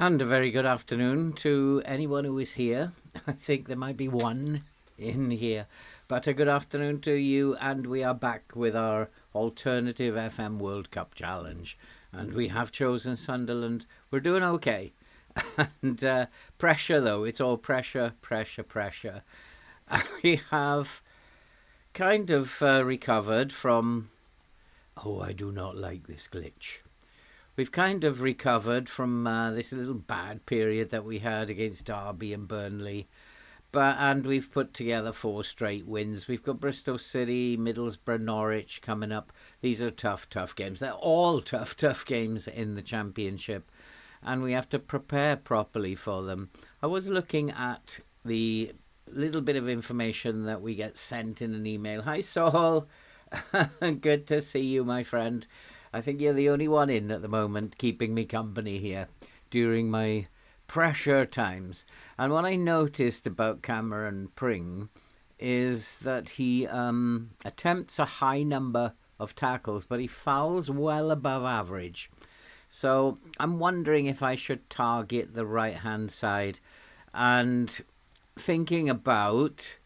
And a very good afternoon to anyone who is here. I think there might be one in here, but a good afternoon to you. And we are back with our alternative FM World Cup challenge. And we have chosen Sunderland. We're doing okay. And pressure, though, it's all pressure, pressure, pressure. We have kind of recovered from. Oh, I do not like this glitch. We've kind of recovered from this little bad period that we had against Derby and Burnley. And we've put together 4 straight wins. We've got Bristol City, Middlesbrough, Norwich coming up. These are tough games. They're all tough games in the Championship. And we have to prepare properly for them. I was looking at the little bit of information that we get sent in an email. Hi, Saul. Good to see you, my friend. I think you're the only one in at the moment keeping me company here during my pressure times. And what I noticed about Cameron Pring is that he attempts a high number of tackles, but he fouls well above average. So I'm wondering if I should target the right-hand side and thinking about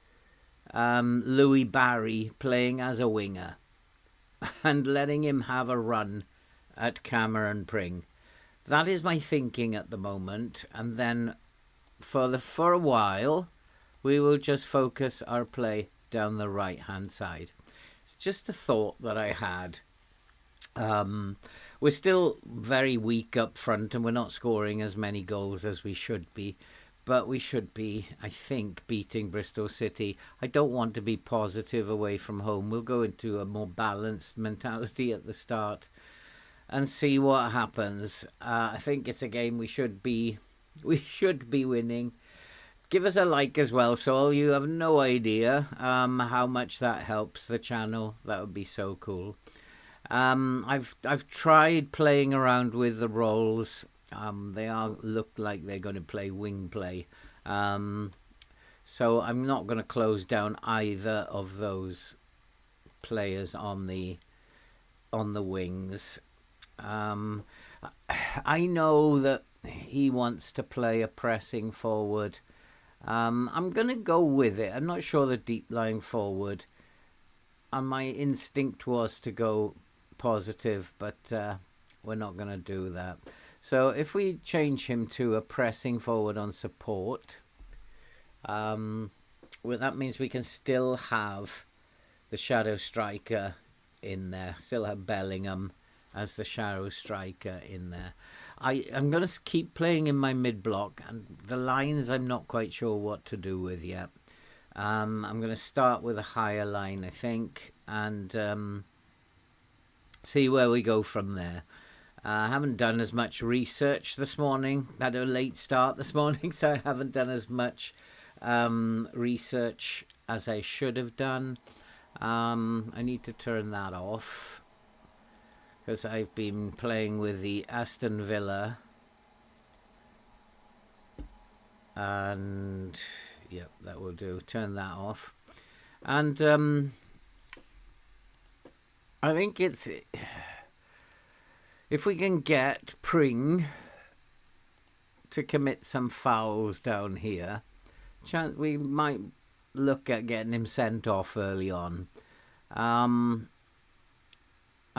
Louis Barry playing as a winger and letting him have a run at Cameron Pring. That is my thinking at the moment. And then for a while, we will just focus our play down the right-hand side. It's just a thought that I had. We're still very weak up front and we're not scoring as many goals as we should be. But we should be, I think, beating Bristol City. I don't want to be positive away from home. We'll go into a more balanced mentality at the start and see what happens. I think it's a game we should be winning. Give us a like as well, Saul. You have no idea how much that helps the channel. That would be so cool. I've tried playing around with the roles. They look like they're going to play wing play. So I'm not going to close down either of those players on the wings. I know that he wants to play a pressing forward. I'm going to go with it. I'm not sure the deep lying forward. And my instinct was to go positive, but we're not going to do that. So if we change him to a pressing forward on support, well, that means we can still have the shadow striker in there, still have Bellingham as the shadow striker in there. I'm going to keep playing in my mid-block, and the lines I'm not quite sure what to do with yet. I'm going to start with a higher line, I think, and see where we go from there. I haven't done as much research this morning. Had a late start this morning, so I haven't done as much research as I should have done. I need to turn that off because I've been playing with the Aston Villa. And, yep, that will do. Turn that off. And I think it's... If we can get Pring to commit some fouls down here, we might look at getting him sent off early on. I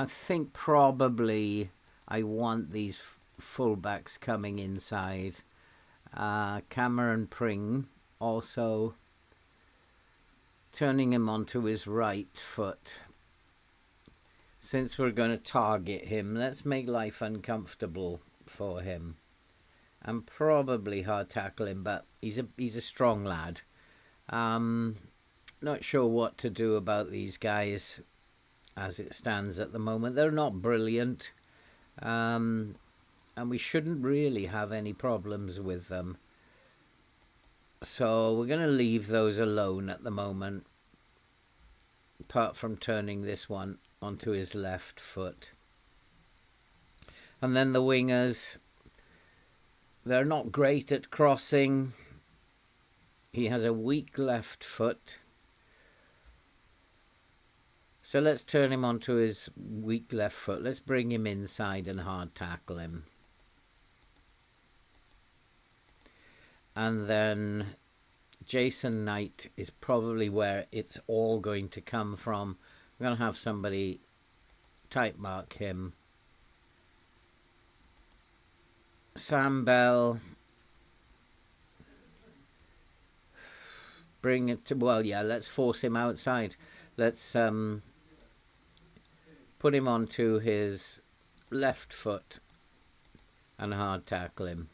think probably I want these fullbacks coming inside. Cameron Pring also turning him onto his right foot. Since we're going to target him, let's make life uncomfortable for him. And probably hard tackle him, but he's a strong lad. Not sure what to do about these guys as it stands at the moment. They're not brilliant. And we shouldn't really have any problems with them. So we're going to leave those alone at the moment. Apart from turning this one onto his left foot. And then the wingers, they're not great at crossing. He has a weak left foot. So let's turn him onto his weak left foot. Let's bring him inside and hard tackle him. And then Jason Knight is probably where it's all going to come from. I'm going to have somebody type mark him. Sam Bell. Bring it to, well, yeah, let's force him outside. Let's put him onto his left foot and hard tackle him.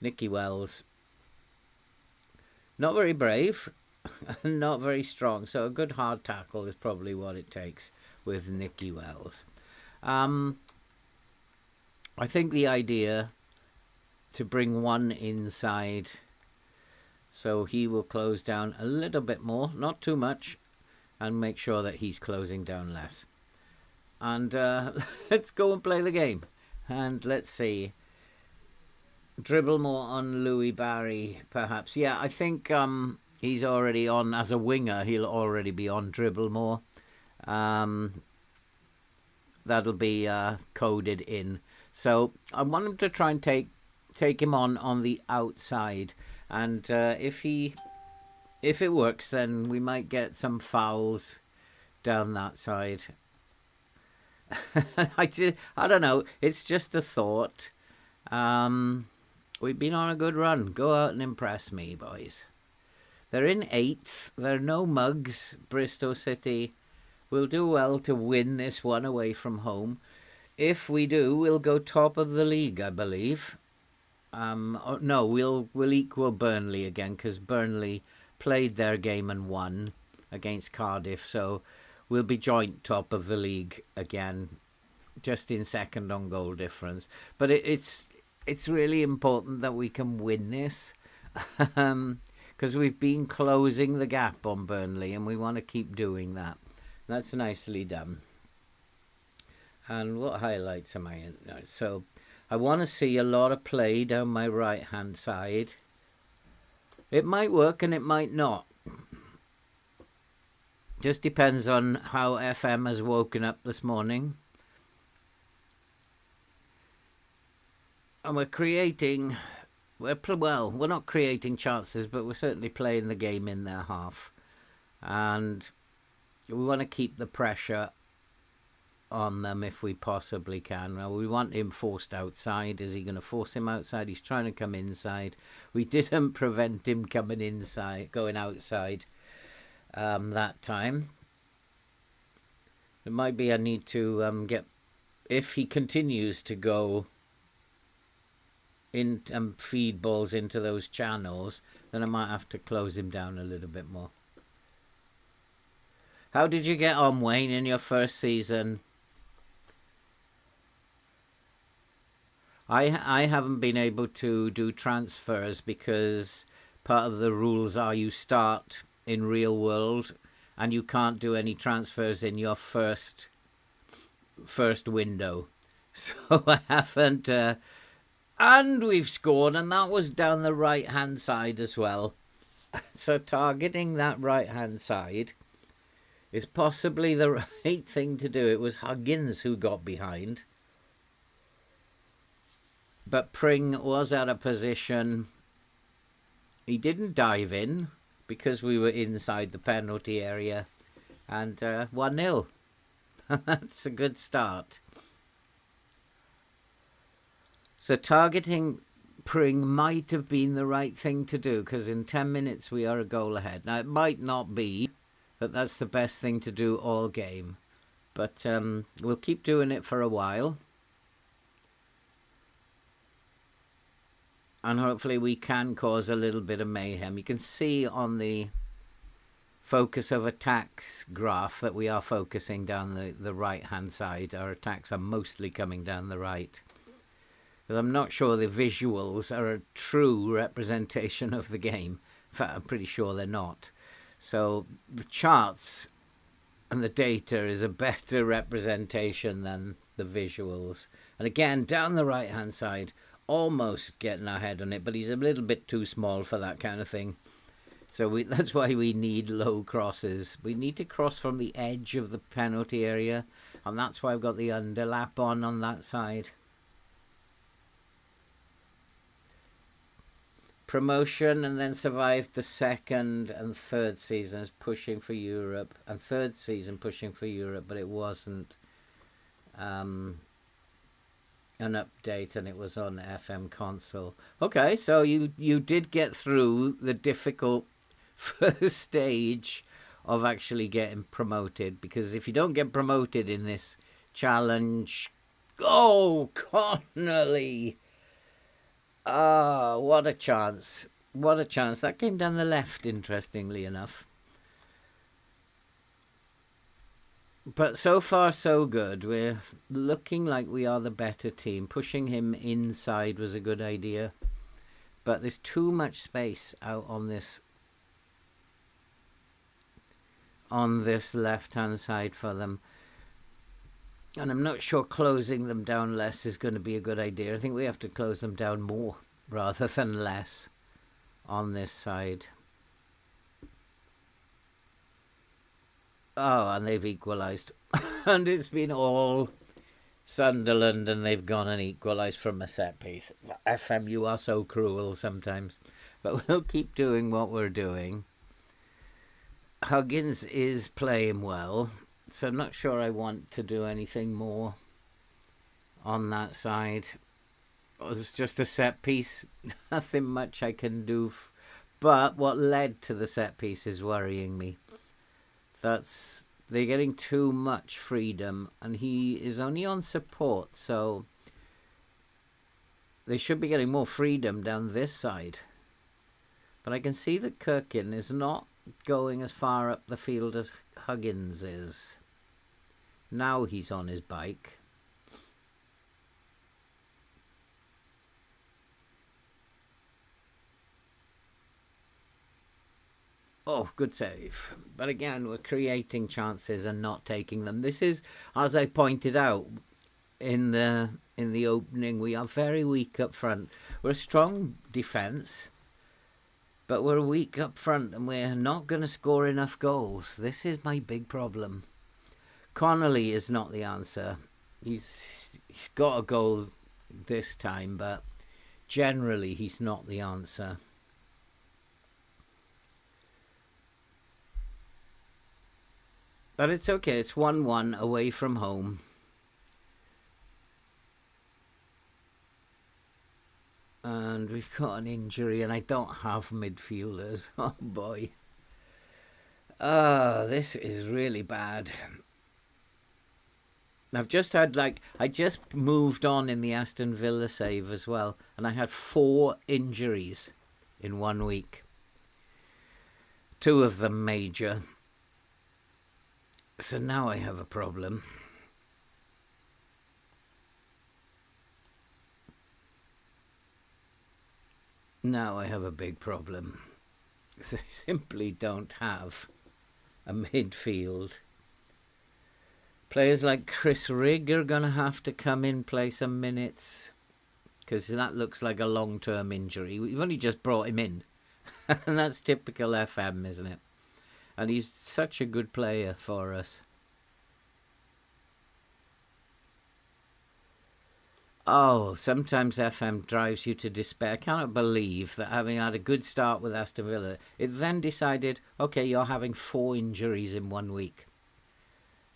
Nicky Wells. Not very brave, not very strong. So a good hard tackle is probably what it takes with Nicky Wells. I think the idea to bring one inside, so he will close down a little bit more, not too much, and make sure that he's closing down less. And let's go and play the game. And let's see. Dribble more on Louis Barry, perhaps. Yeah, I think he's already on, as a winger, he'll already be on dribble more. That'll be coded in. So I want him to try and take him on the outside. And if it works, then we might get some fouls down that side. I don't know. It's just a thought. We've been on a good run. Go out and impress me, boys. They're in 8th. They're no mugs, Bristol City. We'll do well to win this one away from home. If we do, we'll go top of the league, I believe. No, we'll equal Burnley again, because Burnley played their game and won against Cardiff. So we'll be joint top of the league again, just in second on goal difference. But it's really important that we can win this, because we've been closing the gap on Burnley and we want to keep doing that. That's nicely done. And what highlights am I in? So I want to see a lot of play down my right hand side. It might work and it might not. Just depends on how FM has woken up this morning. And we're creating, we're not creating chances, but we're certainly playing the game in their half. And we want to keep the pressure on them if we possibly can. Well, we want him forced outside. Is he going to force him outside? He's trying to come inside. We didn't prevent him coming inside, going outside that time. It might be I need to get, if he continues to go in and feed balls into those channels, then I might have to close him down a little bit more. How did you get on, Wayne, in your first season? I haven't been able to do transfers because part of the rules are you start in real world and you can't do any transfers in your first window. So I haven't... and we've scored, and that was down the right-hand side as well. So targeting that right-hand side is possibly the right thing to do. It was Huggins who got behind. But Pring was at a position... He didn't dive in because we were inside the penalty area. And 1-0. That's a good start. So targeting Pring might have been the right thing to do, because in 10 minutes we are a goal ahead. Now, it might not be that that's the best thing to do all game, but we'll keep doing it for a while. And hopefully we can cause a little bit of mayhem. You can see on the focus of attacks graph that we are focusing down the right-hand side. Our attacks are mostly coming down the right. Because I'm not sure the visuals are a true representation of the game. In fact, I'm pretty sure they're not. So the charts and the data is a better representation than the visuals. And again, down the right-hand side, almost getting our head on it, but he's a little bit too small for that kind of thing. So that's why we need low crosses. We need to cross from the edge of the penalty area, and that's why I've got the underlap on that side. promotion and then survived the second and third seasons pushing for Europe, and third season pushing for Europe, but it wasn't an update, and it was on FM console. Okay, so you did get through the difficult first stage of actually getting promoted, because if you don't get promoted in this challenge, oh, Connolly! Ah, what a chance. What a chance. That came down the left, interestingly enough. But so far, so good. We're looking like we are the better team. Pushing him inside was a good idea. But there's too much space out on this left-hand side for them. And I'm not sure closing them down less is going to be a good idea. I think we have to close them down more rather than less on this side. Oh, and they've equalised. And it's been all Sunderland, and they've gone and equalised from a set piece. FM, you are so cruel sometimes. But we'll keep doing what we're doing. Huggins is playing well, so I'm not sure I want to do anything more on that side. It's just a set piece. Nothing much I can do. But what led to the set piece is worrying me. They're getting too much freedom, and he is only on support, so they should be getting more freedom down this side. But I can see that Kirkin is not going as far up the field as Huggins is. Now he's on his bike. Oh, good save. But again, we're creating chances and not taking them. This is, as I pointed out in the opening, we are very weak up front. We're a strong defence, but we're weak up front, and we're not going to score enough goals. This is my big problem. Connolly is not the answer. He's got a goal this time, but generally he's not the answer. But it's okay. It's 1-1 away from home. And we've got an injury, and I don't have midfielders. Oh, boy. This is really bad. I've just had, I just moved on in the Aston Villa save as well, and I had 4 injuries in 1 week. 2 of them major. So now I have a problem. Now I have a big problem. So I simply don't have a midfield. Players like Chris Rigg are going to have to come in, play some minutes, because that looks like a long-term injury. We've only just brought him in. And that's typical FM, isn't it? And he's such a good player for us. Oh, sometimes FM drives you to despair. I cannot believe that, having had a good start with Aston Villa, it then decided, okay, you're having 4 injuries in 1 week.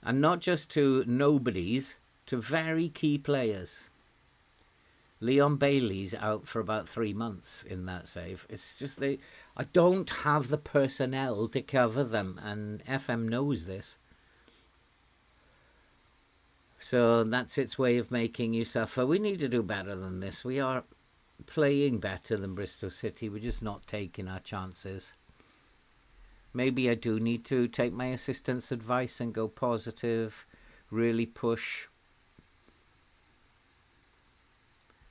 And not just to nobodies, to very key players. Leon Bailey's out for about 3 months in that save. It's just I don't have the personnel to cover them, and FM knows this. So that's its way of making you suffer. We need to do better than this. We are playing better than Bristol City. We're just not taking our chances. Maybe I do need to take my assistant's advice and go positive, really push.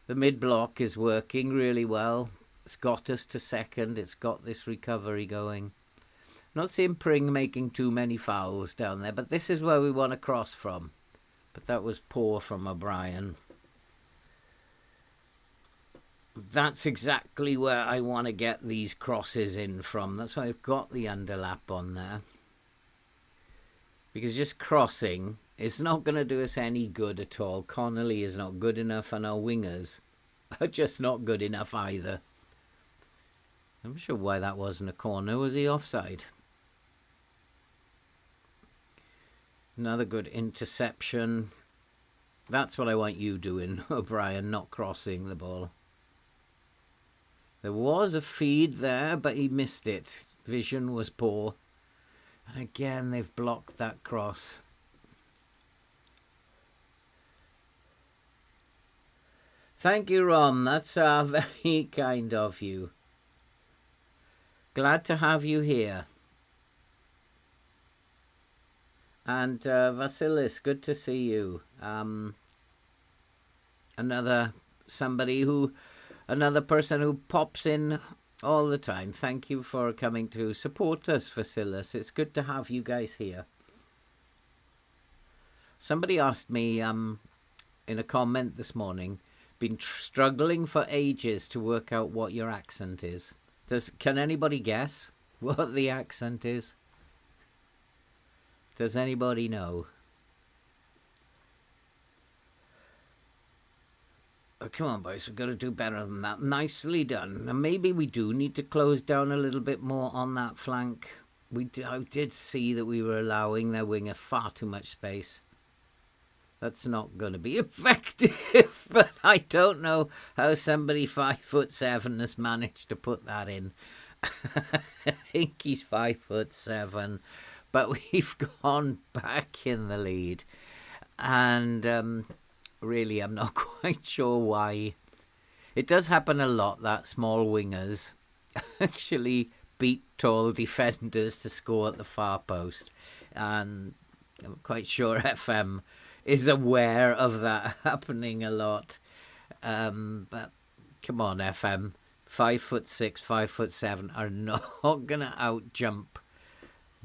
The mid-block is working really well. It's got us to second. It's got this recovery going. Not seeing Pring making too many fouls down there, but this is where we want to cross from. But that was poor from O'Brien. That's exactly where I want to get these crosses in from. That's why I've got the underlap on there. Because just crossing is not going to do us any good at all. Connolly is not good enough, and our wingers are just not good enough either. I'm not sure why that wasn't a corner. Was he offside? Another good interception. That's what I want you doing, O'Brien, not crossing the ball. There was a feed there, but he missed it. Vision was poor. And again, they've blocked that cross. Thank you, Ron. That's very kind of you. Glad to have you here. And Vasilis, good to see you. Another person who pops in all the time. Thank you for coming to support us, Vasilis. It's good to have you guys here. Somebody asked me in a comment this morning, been struggling for ages to work out what your accent is. Can anybody guess what the accent is? Does anybody know? Oh, come on, boys. We've got to do better than that. Nicely done. And maybe we do need to close down a little bit more on that flank. I did see that we were allowing their winger far too much space. That's not going to be effective, but I don't know how somebody 5'7" has managed to put that in. I think he's 5'7", but we've gone back in the lead. And really, I'm not quite sure why. It does happen a lot that small wingers actually beat tall defenders to score at the far post. And I'm quite sure FM is aware of that happening a lot. But come on, FM. 5'6", 5'7" are not going to outjump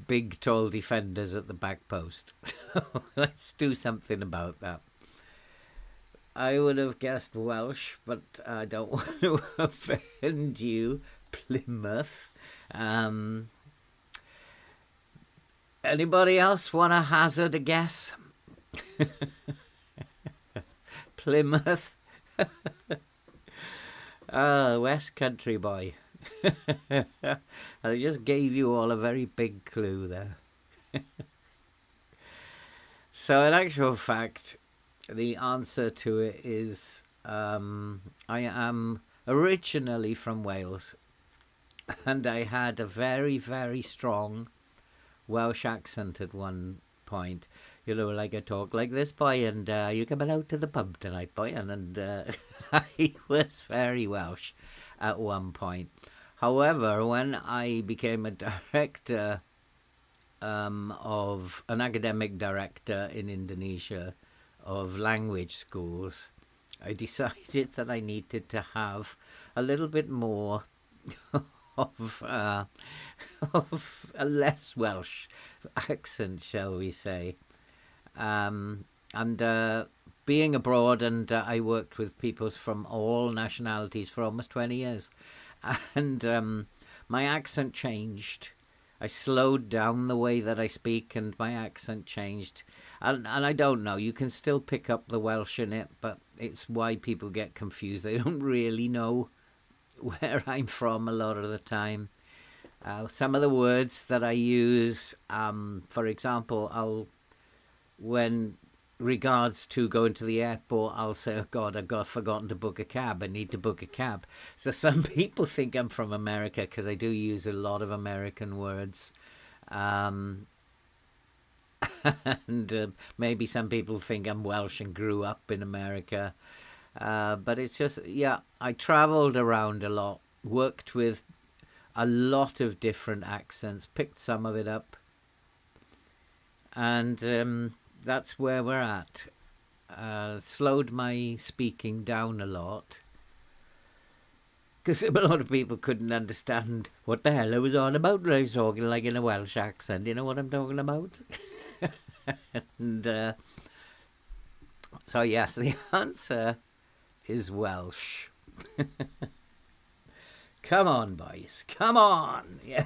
big, tall defenders at the back post. Let's do something about that. I would have guessed Welsh, but I don't want to offend you, Plymouth. Anybody else want to hazard a guess? Plymouth. West Country boy. I just gave you all a very big clue there. So in actual fact, the answer to it is I am originally from Wales, and I had a very, very strong Welsh accent at one point. You know, like I talk like this, boy, and you coming out to the pub tonight, boy? And I was very Welsh at one point. However, when I became a director of an academic director in Indonesia of language schools, I decided that I needed to have a little bit more of a less Welsh accent, shall we say. And being abroad, and I worked with people from all nationalities for almost 20 years. And my accent changed. I slowed down the way that I speak, and my accent changed. And I don't know, you can still pick up the Welsh in it, but it's why people get confused. They don't really know where I'm from a lot of the time. Some of the words that I use, for example, when regards to going to the airport, I'll say, oh God, I've forgotten to book a cab. I need to book a cab. So some people think I'm from America because I do use a lot of American words. And maybe some people think I'm Welsh and grew up in America. But it's just, yeah, I traveled around a lot, worked with a lot of different accents, picked some of it up. And that's where we're at. Slowed my speaking down a lot because a lot of people couldn't understand what the hell I was on about when I was talking like in a Welsh accent. You know what I'm talking about? And so yes, the answer is Welsh. Come on, boys. Come on. Yeah.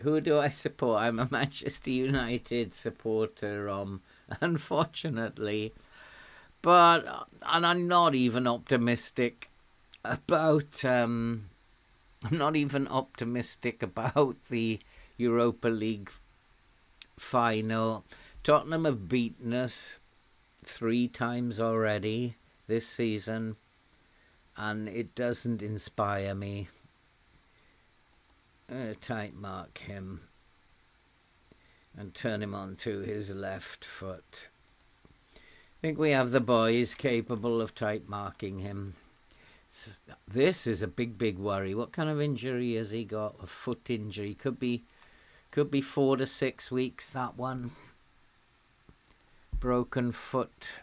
Who do I support? I'm a Manchester United supporter, unfortunately. And I'm not even optimistic about I'm not even optimistic about the Europa League final. Tottenham have beaten us 3 times already this season, and it doesn't inspire me. I'm going to tight mark him and turn him on to his left foot. I think we have the boys capable of tight marking him. This is a big worry. What kind of injury has he got? A foot injury. Could be 4 to 6 weeks, that one. Broken foot.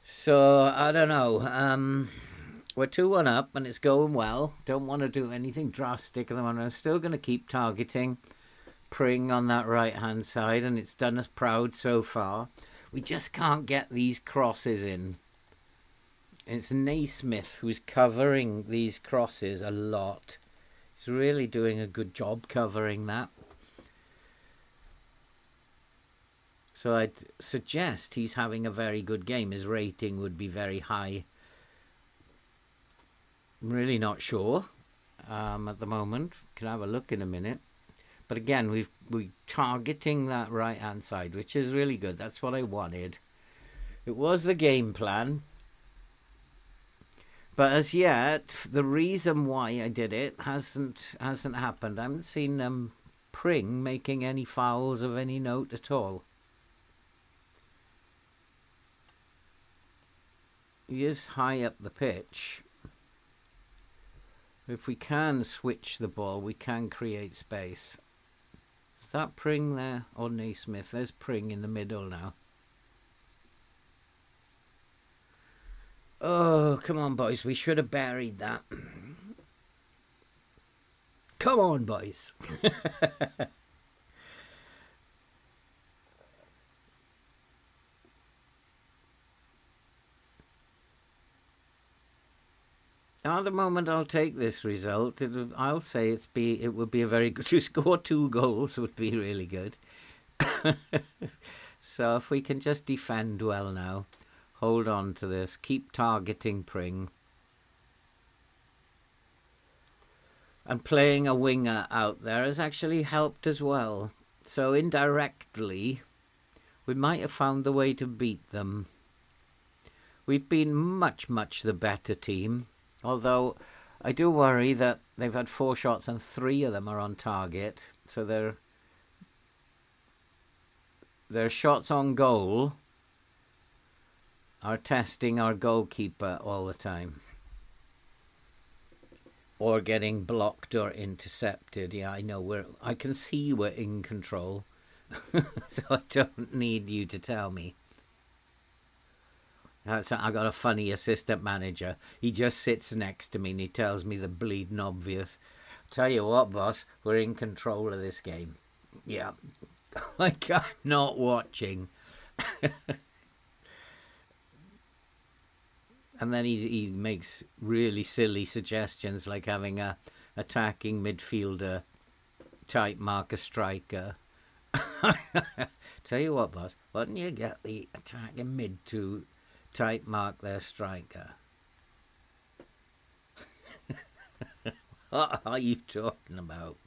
So, I don't know. We're 2-1 up and it's going well. Don't want to do anything drastic at the moment. I'm still going to keep targeting Pring on that right-hand side, and it's done us proud so far. We just can't get these crosses in. It's Naismith who's covering these crosses a lot. He's really doing a good job covering that. So I'd suggest he's having a very good game. His rating would be very high. I'm really not sure at the moment. Can have a look in a minute. But again, we're targeting that right-hand side, which is really good. That's what I wanted. It was the game plan. But as yet, the reason why I did it hasn't happened. I haven't seen Pring making any fouls of any note at all. He is high up the pitch. If we can switch the ball, we can create space. Is that Pring there or Naismith? There's Pring in the middle now. Oh, come on, boys. We should have buried that. Come on, boys. At the moment, I'll take this result. I'll say it would be a very good to score 2 goals would be really good. So if we can just defend well now, hold on to this, keep targeting Pring, and playing a winger out there has actually helped as well. So indirectly, we might have found the way to beat them. We've been much the better team. Although I do worry that they've had 4 shots and 3 of them are on target. So their shots on goal are testing our goalkeeper all the time. Or getting blocked or intercepted. Yeah, I know I can see we're in control. So I don't need you to tell me. I got a funny assistant manager. He just sits next to me and he tells me the bleeding obvious. Tell you what, boss, we're in control of this game. Yeah, like I'm not watching. And then he makes really silly suggestions like having a attacking midfielder type mark a striker. Tell you what, boss, why don't you get the attacking mid to type mark their striker? What are you talking about?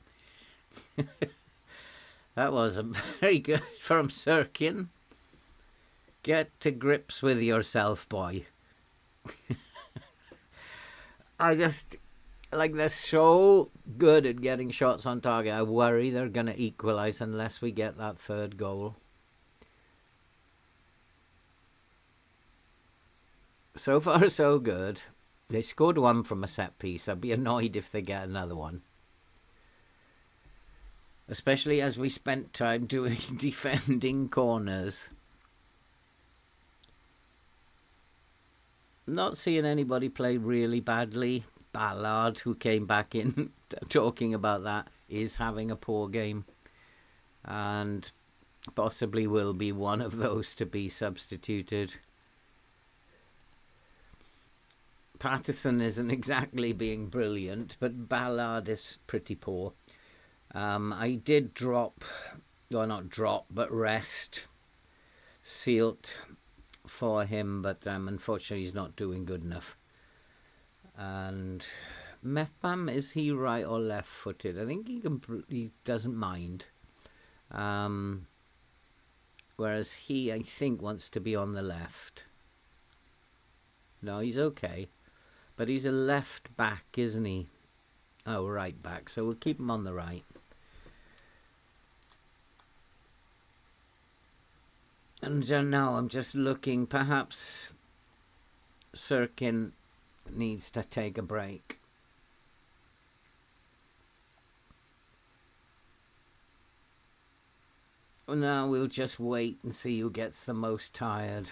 That wasn't very good from Sirkin. Get to grips with yourself, boy. They're so good at getting shots on target. I worry they're going to equalise unless we get that 3rd goal. So far, so good. They scored 1 from a set piece. I'd be annoyed if they get another one. Especially as we spent time doing defending corners. Not seeing anybody play really badly. Ballard, who came back in talking about that, is having a poor game. And possibly will be one of those to be substituted. Patterson isn't exactly being brilliant, but Ballard is pretty poor. I did rest Sealt for him, but unfortunately he's not doing good enough. And Mefbam, is he right or left-footed? I think he doesn't mind. Whereas he, I think, wants to be on the left. No, he's okay. But he's a left back, isn't he? Oh, right back. So we'll keep him on the right. And now I'm just looking. Perhaps Sirkin needs to take a break. Now we'll just wait and see who gets the most tired.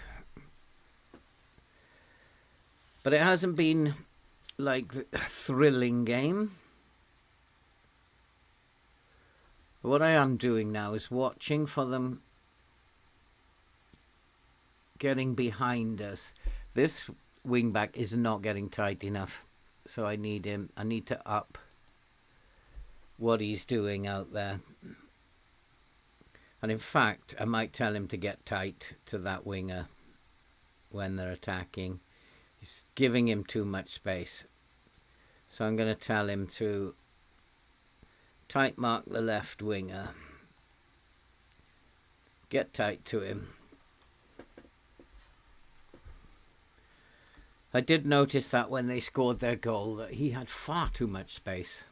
But it hasn't been like a thrilling game. What I am doing now is watching for them getting behind us. This wing back is not getting tight enough. So I need to up what he's doing out there. And in fact, I might tell him to get tight to that winger when they're attacking. He's giving him too much space. So I'm going to tell him to tight mark the left winger. Get tight to him. I did notice that when they scored their goal that he had far too much space.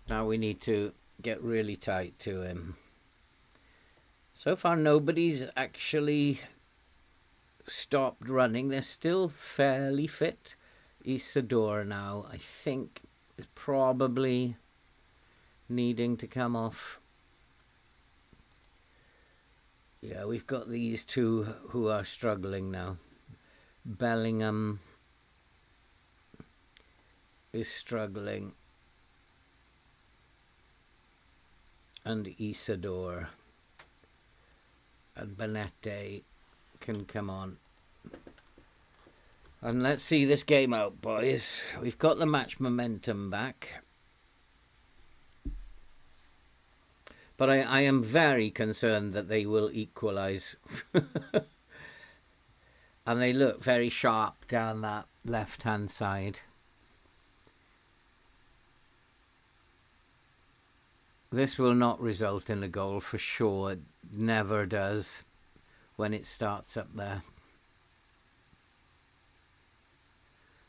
Now we need to get really tight to him. So far, nobody's actually stopped running. They're still fairly fit. Isidore now, I think, is probably needing to come off. Yeah, we've got these two who are struggling now. Bellingham is struggling. And Isidore. And Benete can come on. And let's see this game out, boys. We've got the match momentum back. But I am very concerned that they will equalise. And they look very sharp down that left-hand side. This will not result in a goal for sure. It never does when it starts up there.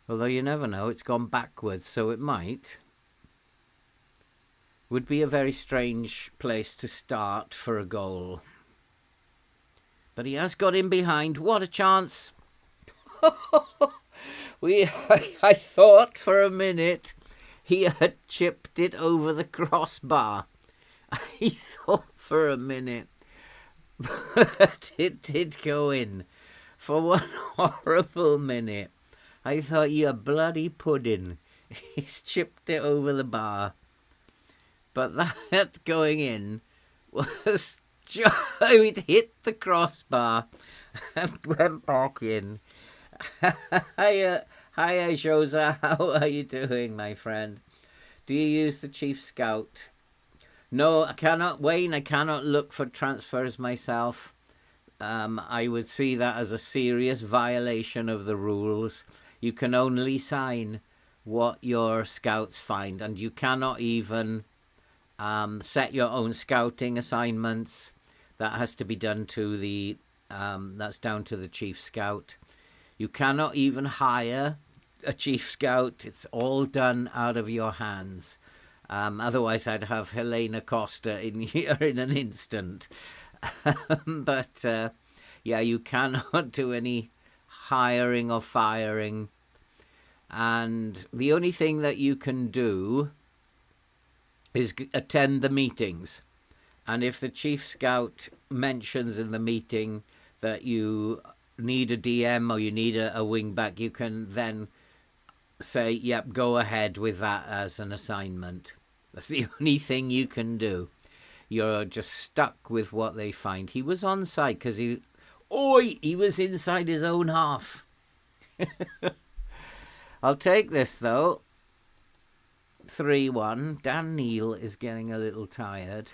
Although you never know, it's gone backwards, so it might. Would be a very strange place to start for a goal. But he has got in behind. What a chance! I thought for a minute he had chipped it over the crossbar. I thought for a minute. But it did go in. For one horrible minute. I thought, you bloody pudding. He's chipped it over the bar. But that going in was just... It hit the crossbar and went back in. Hiya, Josa. How are you doing, my friend? Do you use the Chief Scout? No, I cannot, Wayne. I cannot look for transfers myself. I would see that as a serious violation of the rules. You can only sign what your scouts find, and you cannot even set your own scouting assignments. That has to be done to the. That's down to the Chief Scout. You cannot even hire a Chief Scout. It's all done out of your hands. Otherwise, I'd have Helena Costa in here in an instant. But, yeah, you cannot do any hiring or firing. And the only thing that you can do is attend the meetings. And if the Chief Scout mentions in the meeting that you need a DM or you need a wing back, you can then say, yep, go ahead with that as an assignment. That's the only thing you can do. You're just stuck with what they find. He was onside because he was inside his own half. I'll take this, though. 3-1. Dan Neil is getting a little tired.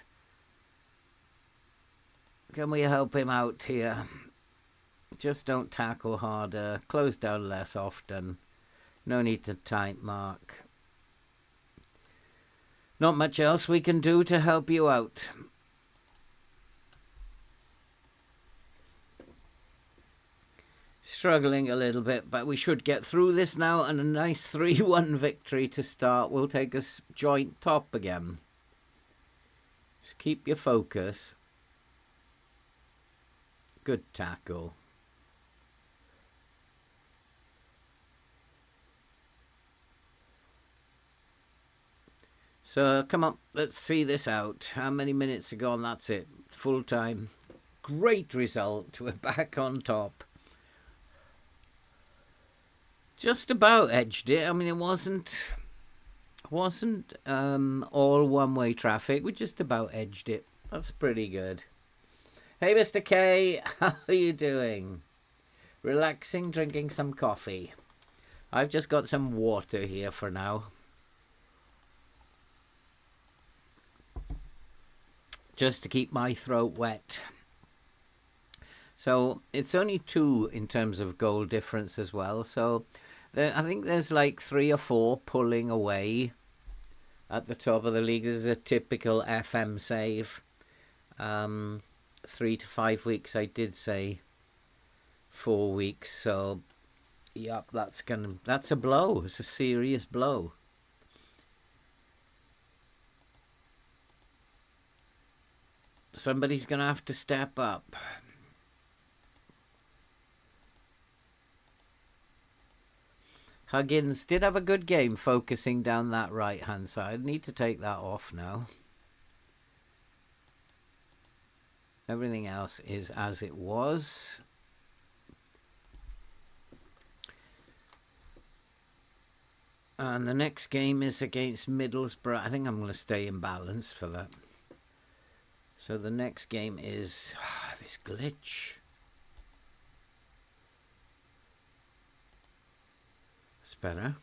Can we help him out here? Just don't tackle harder. Close down less often. No need to tight mark. Not much else we can do to help you out. Struggling a little bit, but we should get through this now, and a nice 3-1 victory to start will take us joint top again. Just keep your focus. Good tackle. So, come on, let's see this out. How many minutes are gone? That's it. Full time. Great result. We're back on top. Just about edged it. I mean, it wasn't all one-way traffic. We just about edged it. That's pretty good. Hey, Mr. K, how are you doing? Relaxing, drinking some coffee. I've just got some water here for now. Just to keep my throat wet. So it's only 2 in terms of goal difference as well. So I think there's like 3 or 4 pulling away at the top of the league. This is a typical FM save. 3 to 5 weeks. I did say 4 weeks. So, yep, that's a blow. It's a serious blow. Somebody's going to have to step up. Huggins did have a good game focusing down that right-hand side. Need to take that off now. Everything else is as it was. And the next game is against Middlesbrough. I think I'm going to stay in balance for that. So the next game is this glitch. It's better.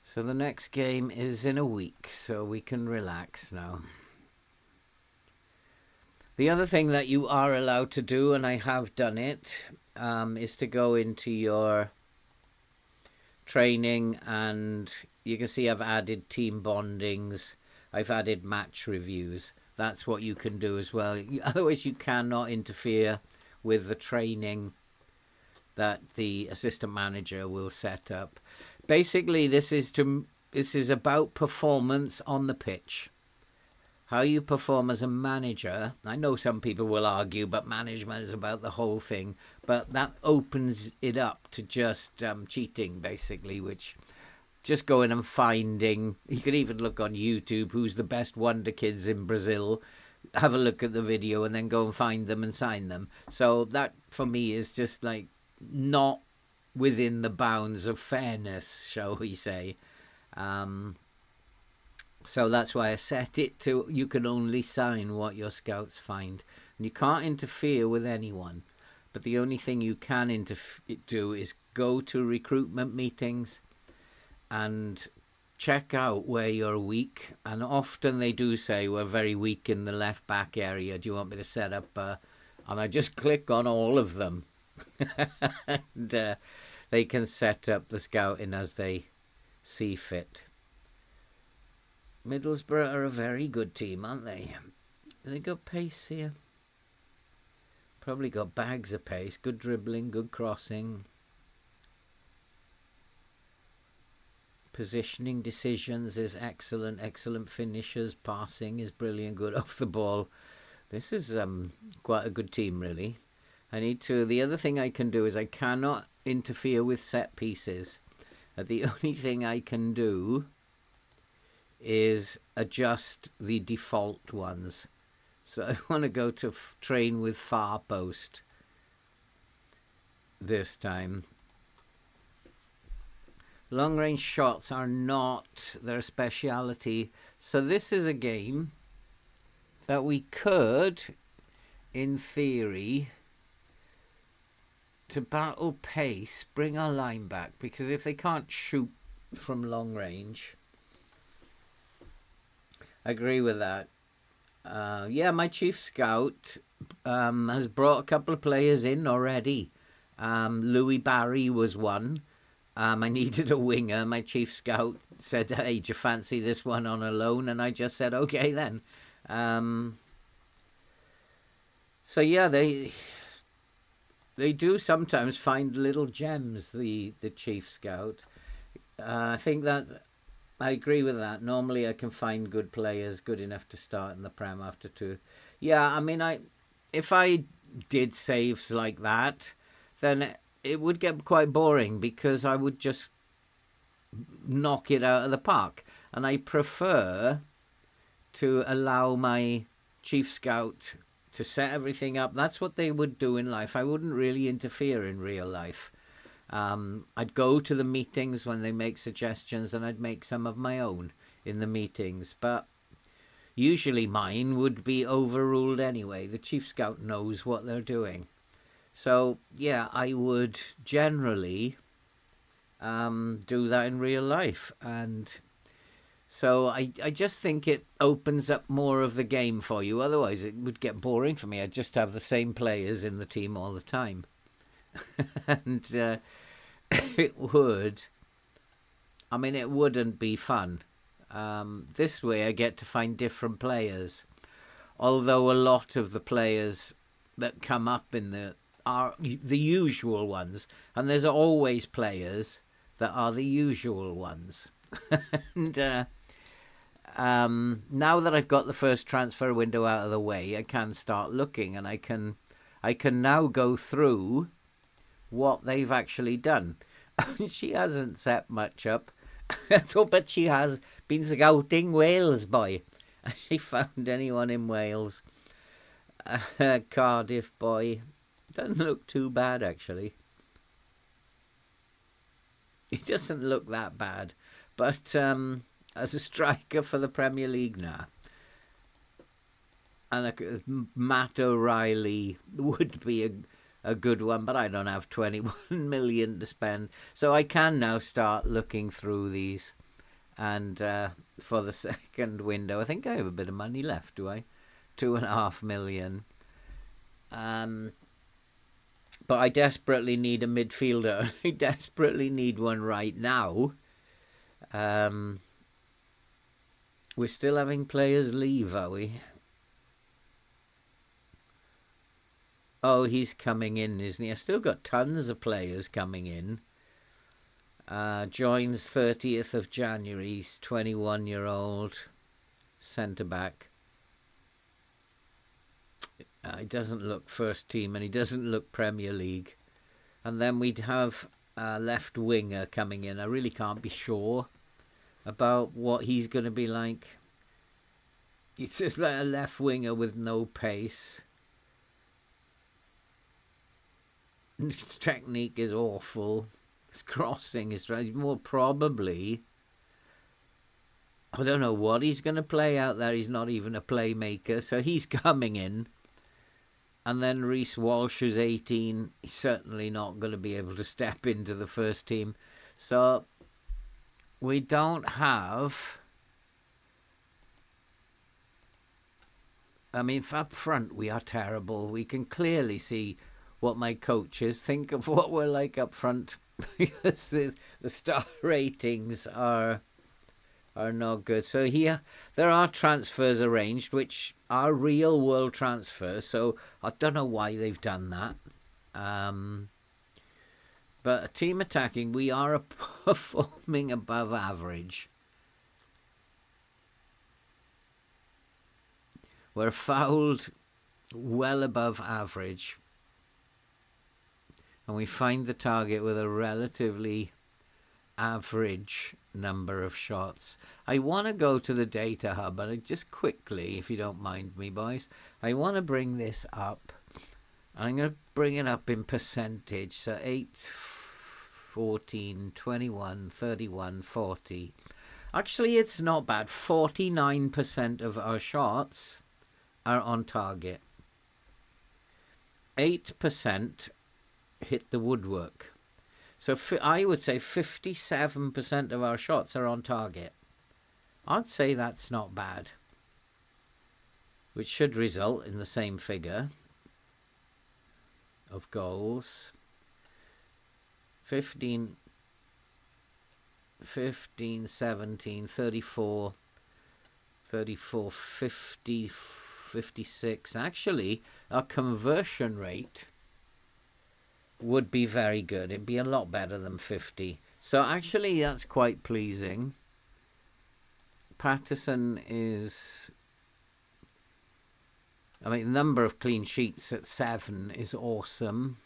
So the next game is in a week, so we can relax now. The other thing that you are allowed to do, and I have done it, is to go into your training, and you can see I've added team bondings, I've added match reviews. That's what you can do as well. Otherwise, you cannot interfere with the training that the assistant manager will set up. Basically, this is about performance on the pitch. How you perform as a manager. I know some people will argue, but management is about the whole thing. But that opens it up to just cheating, basically, which just going and finding. You could even look on YouTube, who's the best wonder kids in Brazil. Have a look at the video and then go and find them and sign them. So that, for me, is just like not within the bounds of fairness, shall we say. So that's why I set it to you can only sign what your scouts find. And you can't interfere with anyone. But the only thing you can do is go to recruitment meetings and check out where you're weak. And often they do say, we're very weak in the left back area. Do you want me to set up? And I just click on all of them. And they can set up the scouting as they see fit. Middlesbrough are a very good team, aren't they? They got pace here. Probably got bags of pace. Good dribbling, good crossing. Positioning decisions is excellent. Excellent finishes. Passing is brilliant. Good off the ball. This is quite a good team, really. The other thing I can do is I cannot interfere with set pieces. The only thing I can do is adjust the default ones. So I want to go to train with far post this time. Long range shots are not their speciality. So this is a game that we could, in theory, to battle pace, bring our line back. Because if they can't shoot from long range, I agree with that. Yeah, my chief scout has brought a couple of players in already. Louis Barry was one. I needed a winger. My chief scout said, "Hey, do you fancy this one on a loan?" And I just said, "Okay then." So yeah, they do sometimes find little gems. The chief scout. I think that I agree with that. Normally, I can find good players, good enough to start in the Prem after two. Yeah, I mean, if I did saves like that, then it would get quite boring because I would just knock it out of the park. And I prefer to allow my chief scout to set everything up. That's what they would do in life. I wouldn't really interfere in real life. I'd go to the meetings when they make suggestions, and I'd make some of my own in the meetings. But usually mine would be overruled anyway. The chief scout knows what they're doing. So, yeah, I would generally do that in real life. And so I just think it opens up more of the game for you. Otherwise, it would get boring for me. I'd just have the same players in the team all the time. And it would, I mean, it wouldn't be fun. This way I get to find different players. Although a lot of the players that come up in are the usual ones. And there's always players that are the usual ones. And now that I've got the first transfer window out of the way, I can start looking, and I can now go through what they've actually done. She hasn't set much up, but she has been scouting Wales, boy. Has she found anyone in Wales? Cardiff, boy. Doesn't look too bad, actually. It doesn't look that bad. But as a striker for the Premier League now, and Matt O'Reilly would be a good one, but I don't have 21 million to spend. So I can now start looking through these. And for the second window, I think I have a bit of money left, do I? 2.5 million. But I desperately need a midfielder. I desperately need one right now. We're still having players leave, are we? Oh, he's coming in, isn't he? I've still got tons of players coming in. Joins 30th of January. He's 21-year-old centre-back. He doesn't look first team, and he doesn't look Premier League. And then we'd have a left winger coming in. I really can't be sure about what he's going to be like. It's just like a left winger with no pace. His technique is awful. His crossing is more probably. I don't know what he's going to play out there. He's not even a playmaker, so he's coming in. And then Reece Walsh, who's 18, he's certainly not going to be able to step into the first team. So we don't have. I mean, up front, we are terrible. We can clearly see what my coaches think of what we're like up front, because the star ratings are not good. So here there are transfers arranged, which are real world transfers. So I don't know why they've done that. But team attacking, we are performing above average. We're fouled well above average. And we find the target with a relatively average number of shots. I want to go to the data hub, and just quickly, if you don't mind me, boys, I want to bring this up. I'm going to bring it up in percentage. So 8, 14, 21, 31, 40. Actually, it's not bad. 49% of our shots are on target. 8% hit the woodwork. So I would say 57% of our shots are on target. I'd say that's not bad. which should result in the same figure of goals. 15, 17, 34, 50, 56. Actually, our conversion rate would be very good. It'd be a lot better than 50. So actually, that's quite pleasing. Patterson is... I mean, the number of clean sheets at 7 is awesome.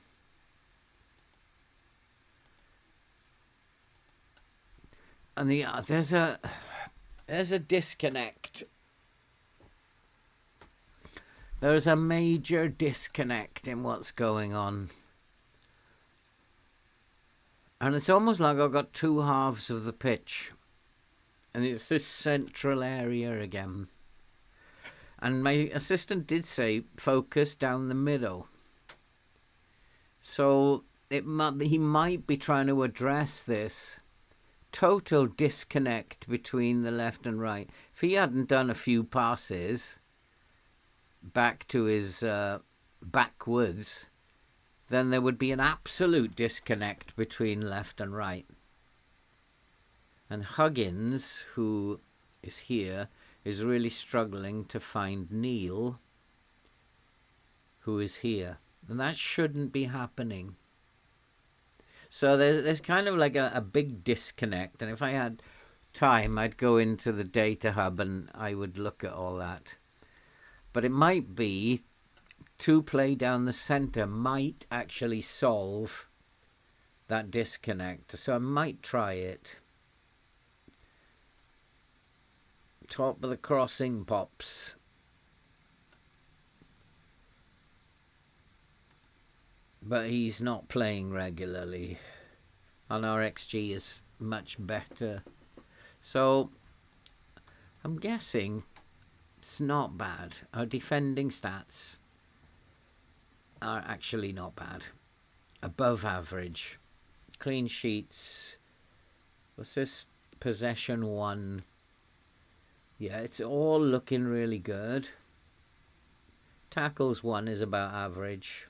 And there's a disconnect. There's a major disconnect in what's going on. And it's almost like I've got two halves of the pitch. And it's this central area again. And my assistant did say, focus down the middle. So he might be trying to address this total disconnect between the left and right. If he hadn't done a few passes back to his backwards, then there would be an absolute disconnect between left and right. And Huggins, who is here, is really struggling to find Neil, who is here. And that shouldn't be happening. So there's kind of like a big disconnect. And if I had time, I'd go into the data hub and I would look at all that. But it might be to play down the centre might actually solve that disconnect. So I might try it. Top of the crossing pops. But he's not playing regularly. And our XG is much better. So I'm guessing it's not bad. Our defending stats are actually not bad. Above average. Clean sheets. What's this? Possession 1. Yeah, it's all looking really good. Tackles 1 is about average.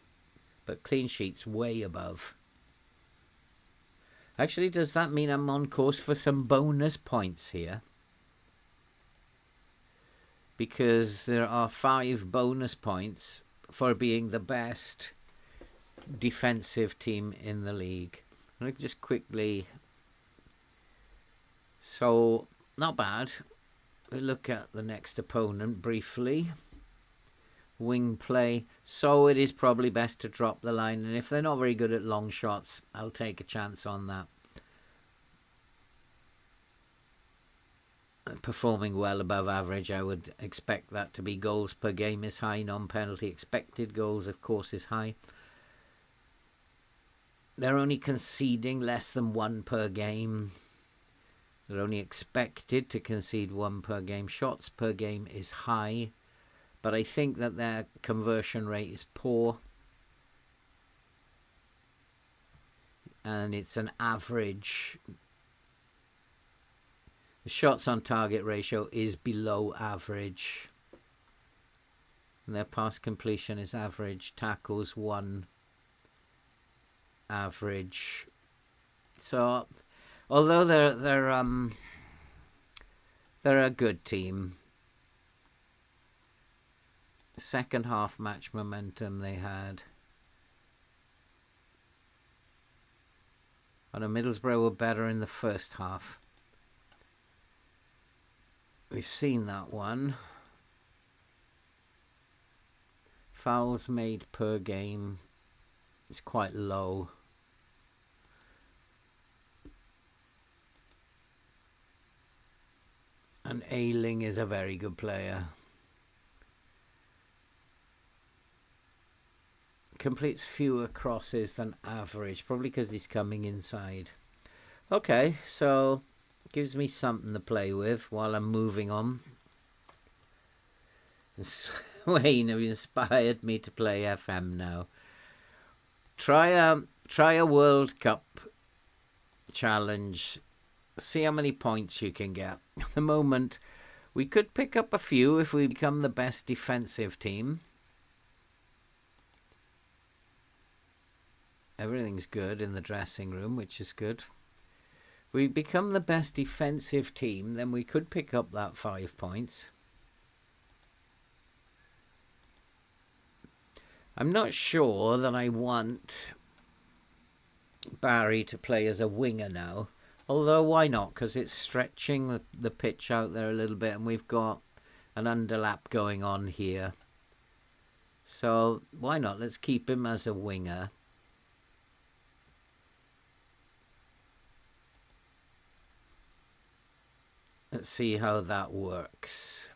But clean sheets way above. Actually, does that mean I'm on course for some bonus points here? Because there are 5 bonus points for being the best defensive team in the league. Let me just quickly... So, not bad. We'll look at the next opponent briefly. Wing play. So it is probably best to drop the line. And if they're not very good at long shots, I'll take a chance on that. Performing well above average, I would expect that to be. Goals per game is high. Non-penalty expected goals, of course, is high. They're only conceding less than 1 per game. They're only expected to concede 1 per game. Shots per game is high. But I think that their conversion rate is poor. And it's an average. The shots on target ratio is below average. And their pass completion is average. Tackles 1. Average. So, although they're a good team. Second half match momentum they had. And Middlesbrough were better in the first half. We've seen that one. Fouls made per game is quite low. And Ayling is a very good player. Completes fewer crosses than average, probably because he's coming inside. Okay, so gives me something to play with while I'm moving on. Wayne have inspired me to play FM now. Try a World Cup challenge. See how many points you can get. At the moment, We could pick up a few if we become the best defensive team. Everything's good in the dressing room, which is good. We become the best defensive team, then we could pick up that 5 points. I'm not sure that I want Barry to play as a winger now. Although, why not? Because it's stretching the pitch out there a little bit, and we've got an underlap going on here. So, why not? Let's keep him as a winger. Let's see how that works.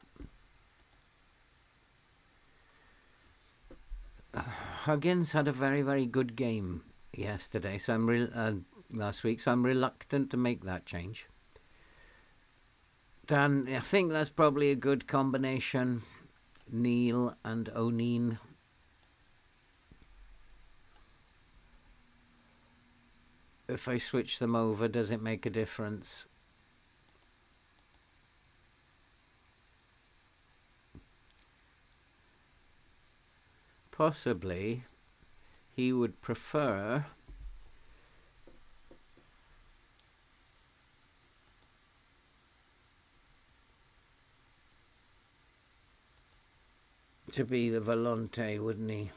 Huggins had a very, very good game yesterday, so I'm last week, so I'm reluctant to make that change. Dan, I think that's probably a good combination. Neil and O'Neill. If I switch them over, does it make a difference? Possibly he would prefer to be the Volante, wouldn't he?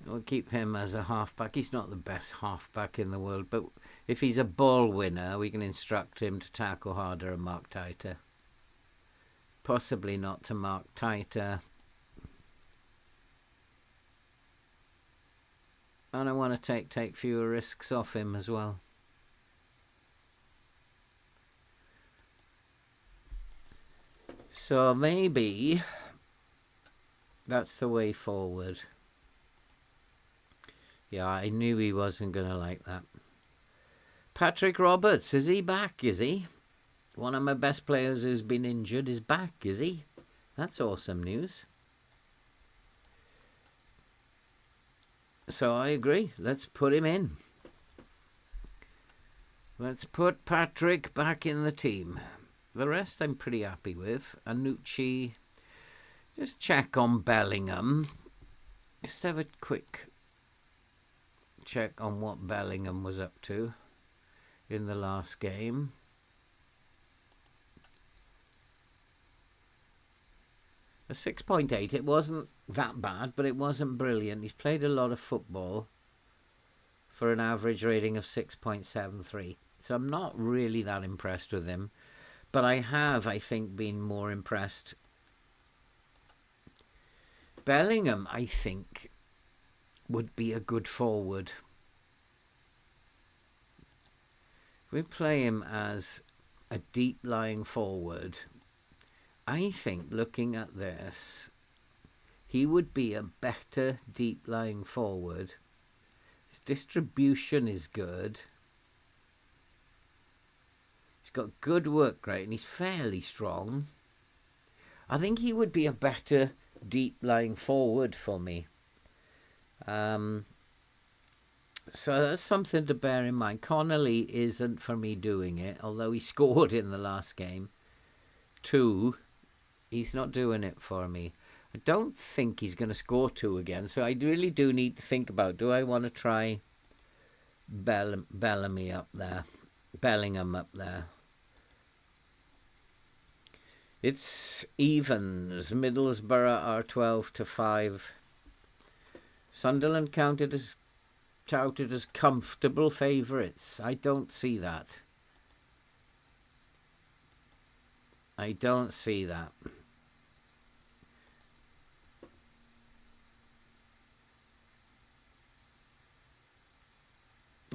We'll keep him as a halfback. He's not the best halfback in the world, but if he's a ball winner, we can instruct him to tackle harder and mark tighter. Possibly not to mark tighter. And I want to take fewer risks off him as well. So maybe that's the way forward. Yeah, I knew he wasn't going to like that. Patrick Roberts, is he back, is he? One of my best players who's been injured is back, is he? That's awesome news. So I agree. Let's put him in. Let's put Patrick back in the team. The rest I'm pretty happy with. Anucci. Just check on Bellingham. Just have a quick check on what Bellingham was up to in the last game. A 6.8. It wasn't that bad, but it wasn't brilliant. He's played a lot of football for an average rating of 6.73. So I'm not really that impressed with him. But I have, I think, been more impressed. Bellingham, I think, would be a good forward. If we play him as a deep-lying forward, I think, looking at this, he would be a better deep-lying forward. His distribution is good. He's got good work rate and he's fairly strong. I think he would be a better deep-lying forward for me. So that's something to bear in mind. Connolly isn't for me doing it, although he scored in the last game. 2. He's not doing it for me. I don't think he's going to score 2 again, so I really do need to think about, do I want to try Bellingham up there? It's evens. Middlesbrough are 12-5. Sunderland touted as comfortable favourites. I don't see that. I don't see that.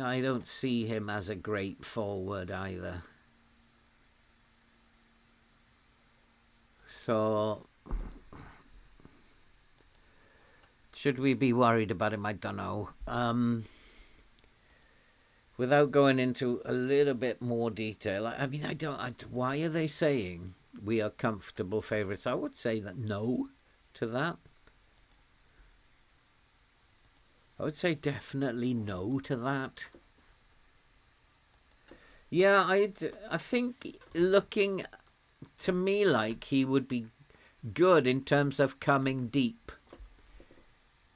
I don't see him as a great forward either. So, should we be worried about him? I don't know. Without going into a little bit more detail, I mean, why are they saying we are comfortable favourites? I would say that no to that. I would say definitely no to that. Yeah, I think looking to me like he would be good in terms of coming deep.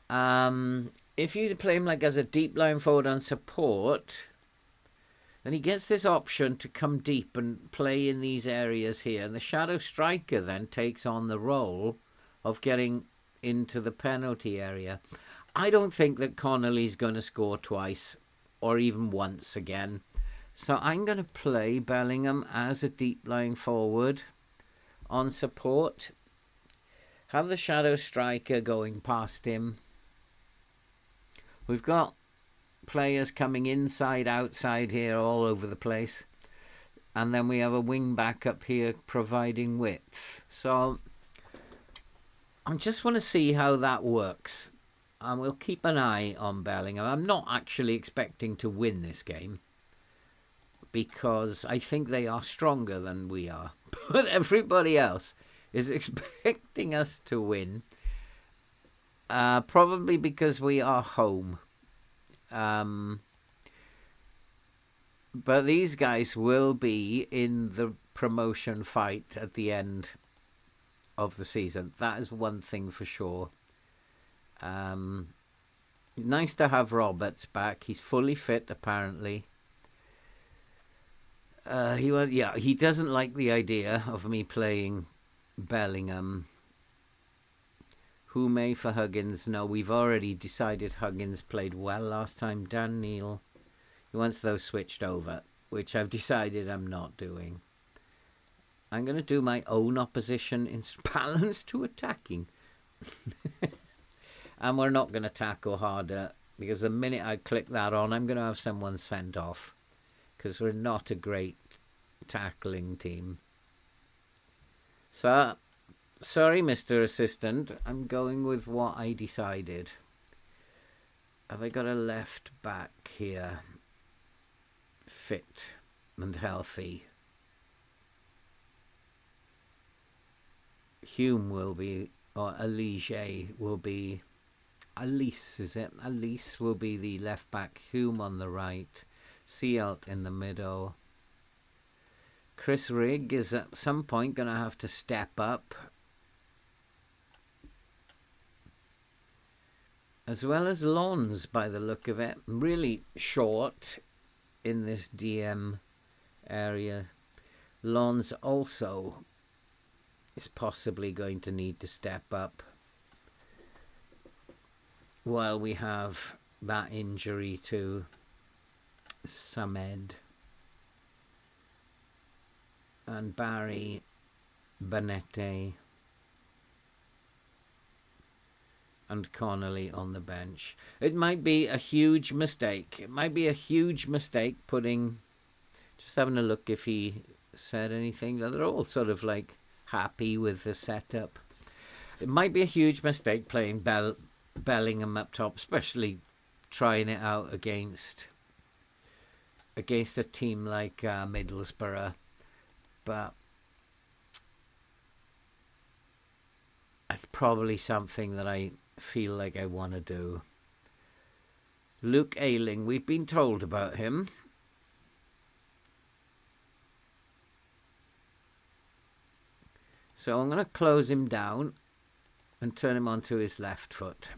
If you play him like as a deep line forward on support, then he gets this option to come deep and play in these areas here. And the shadow striker then takes on the role of getting into the penalty area. I don't think that Connolly's going to score twice or even once again. So I'm going to play Bellingham as a deep line forward on support. Have the shadow striker going past him. We've got players coming inside, outside here, all over the place. And then we have a wing back up here providing width. So I just want to see how that works. And we'll keep an eye on Bellingham. I'm not actually expecting to win this game, because I think they are stronger than we are. But everybody else is expecting us to win. Probably because we are home. But these guys will be in the promotion fight at the end of the season. That is one thing for sure. Nice to have Roberts back. He's fully fit, apparently. He doesn't like the idea of me playing Bellingham. Hume for Huggins. No, we've already decided Huggins played well last time. Dan Neal. He wants those switched over, which I've decided I'm not doing. I'm going to do my own opposition in balance to attacking. And we're not going to tackle harder, because the minute I click that on, I'm going to have someone sent off, because we're not a great tackling team. So, sorry, Mr. Assistant, I'm going with what I decided. Have I got a left back here? Fit and healthy. Hume will be, or Alice will be, Alice, is it? Alice will be the left back, Hume on the right, Sealt in the middle. Chris Rigg is at some point going to have to step up, as well as Lons by the look of it. Really short in this DM area. Lons also is possibly going to need to step up, while we have that injury to Samed. And Barry Benete and Connolly on the bench. It might be a huge mistake. It might be a huge mistake putting... Just having a look if he said anything. They're all sort of like happy with the setup. It might be a huge mistake playing Bellingham up top, especially trying it out against a team like Middlesbrough. But it's probably something that I feel like I want to do. Luke Ayling, we've been told about him. So I'm going to close him down and turn him onto his left foot.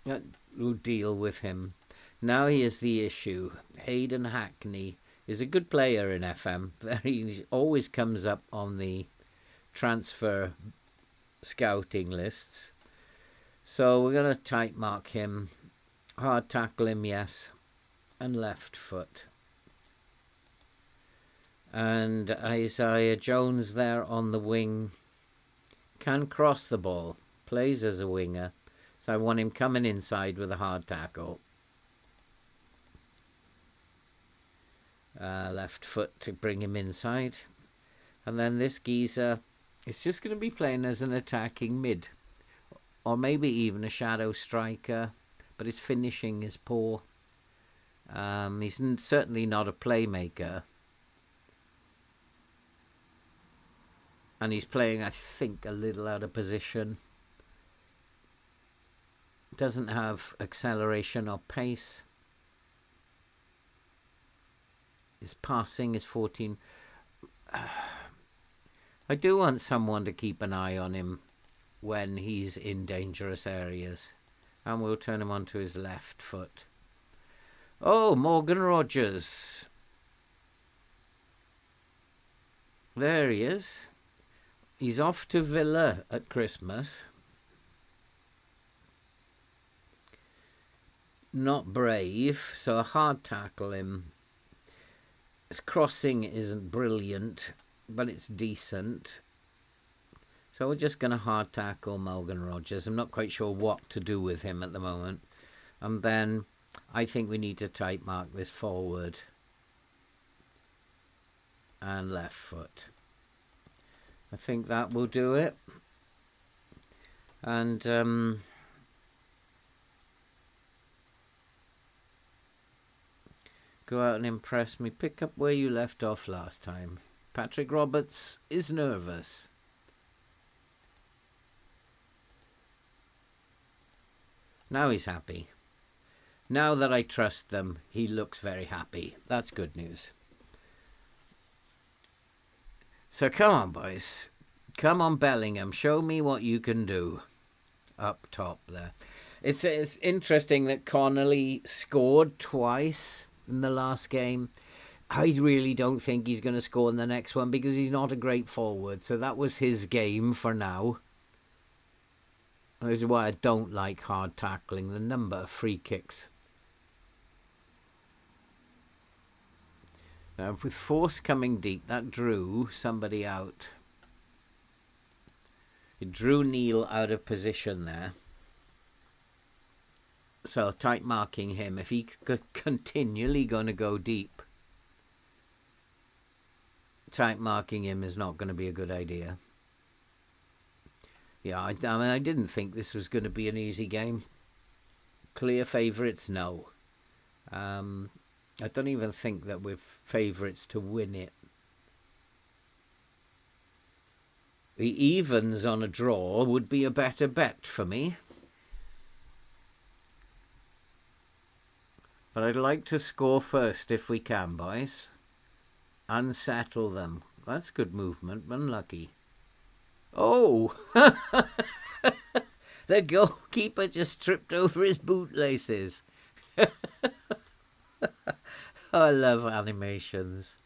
That will deal with him. Now here's the issue. Hayden Hackney is a good player in FM. He always comes up on the transfer scouting lists. So we're going to tight mark him. Hard tackle him, yes. And left foot. And Isaiah Jones there on the wing. Can cross the ball. Plays as a winger. So I want him coming inside with a hard tackle. Left foot to bring him inside. And then this geezer is just going to be playing as an attacking mid. Or maybe even a shadow striker. But his finishing is poor. He's certainly not a playmaker. And he's playing, I think, a little out of position. Doesn't have acceleration or pace. His passing is 14. I do want someone to keep an eye on him when he's in dangerous areas. And we'll turn him onto his left foot. Oh, Morgan Rogers. There he is. He's off to Villa at Christmas. Not brave, so a hard tackle him. His crossing isn't brilliant, but it's decent. So we're just going to hard tackle Morgan Rogers. I'm not quite sure what to do with him at the moment. And then I think we need to tight mark this forward and left foot. I think that will do it. And go out and impress me. Pick up where you left off last time. Patrick Roberts is nervous. Now he's happy. Now that I trust them, he looks very happy. That's good news. So come on, boys. Come on, Bellingham. Show me what you can do. Up top there. It's interesting that Connolly scored twice in the last game. I really don't think he's going to score in the next one because he's not a great forward. So that was his game for now. This is why I don't like hard tackling. The number of free kicks. Now, with force coming deep, that drew somebody out. It drew Neil out of position there. So tight marking him. If he's continually going to go deep, tight marking him is not going to be a good idea. Yeah, I mean, I didn't think this was going to be an easy game. Clear favourites, no. I don't even think that we're favourites to win it. The evens on a draw would be a better bet for me. But I'd like to score first if we can, boys. Unsettle them. That's good movement. Unlucky. Oh! The goalkeeper just tripped over his bootlaces. I love animations.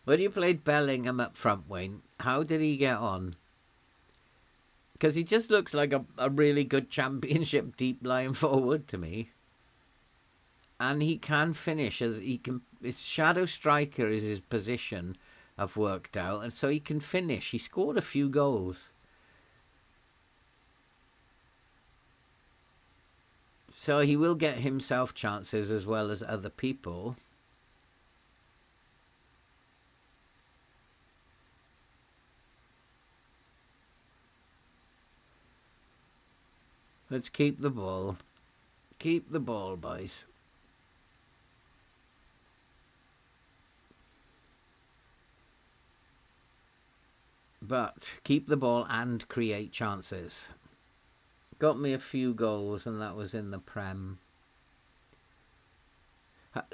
When you played Bellingham up front, Wayne, how did he get on? Because he just looks like a really good championship deep line forward to me. And he can finish as he can. His shadow striker is his position I've worked out, and so he can finish. He scored a few goals. So he will get himself chances as well as other people. Let's keep the ball. Keep the ball, boys. But keep the ball and create chances. Got me a few goals, and that was in the Prem.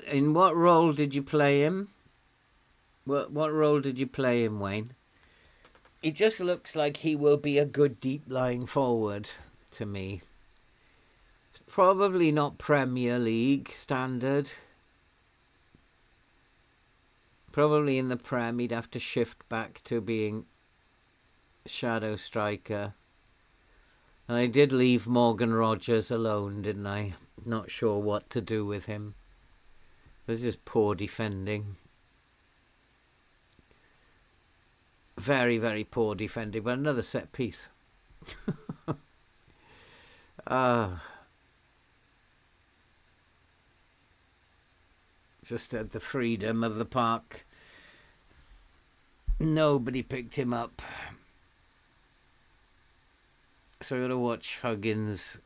In what role did you play him? What role did you play him, Wayne? He just looks like he will be a good deep-lying forward to me. It's probably not Premier League standard. Probably in the Prem, he'd have to shift back to being shadow striker. And I did leave Morgan Rogers alone, didn't I? Not sure what to do with him. This is poor defending. Very, very poor defending, but another set piece. Just had the freedom of the park. Nobody picked him up. So I gotta watch Huggins.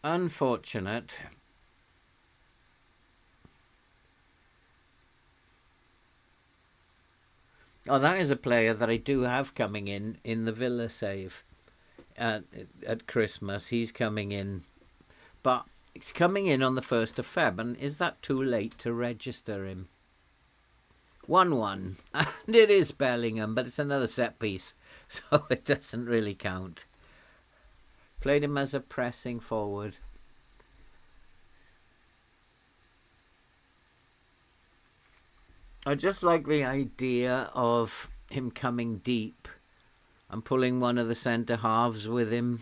Unfortunate. Oh, that is a player that I do have coming in the Villa save at Christmas. He's coming in, but he's coming in on the 1st of Feb. And is that too late to register him? 1-1. And it is Bellingham, but it's another set piece, so it doesn't really count. Played him as a pressing forward. I just like the idea of him coming deep and pulling one of the centre halves with him.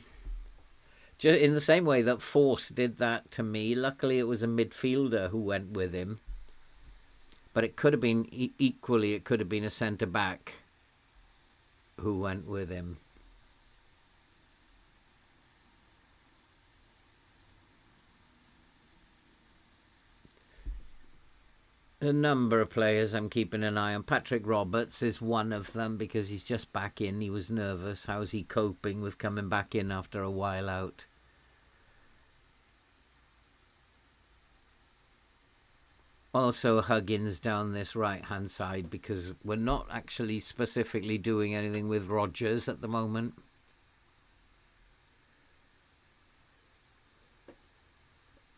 Just in the same way that Force did that to me. Luckily, it was a midfielder who went with him. But it could have been equally, it could have been a centre back who went with him. A number of players I'm keeping an eye on. Patrick Roberts is one of them because he's just back in. He was nervous. How's he coping with coming back in after a while out? Also Huggins down this right-hand side because we're not actually specifically doing anything with Rodgers at the moment.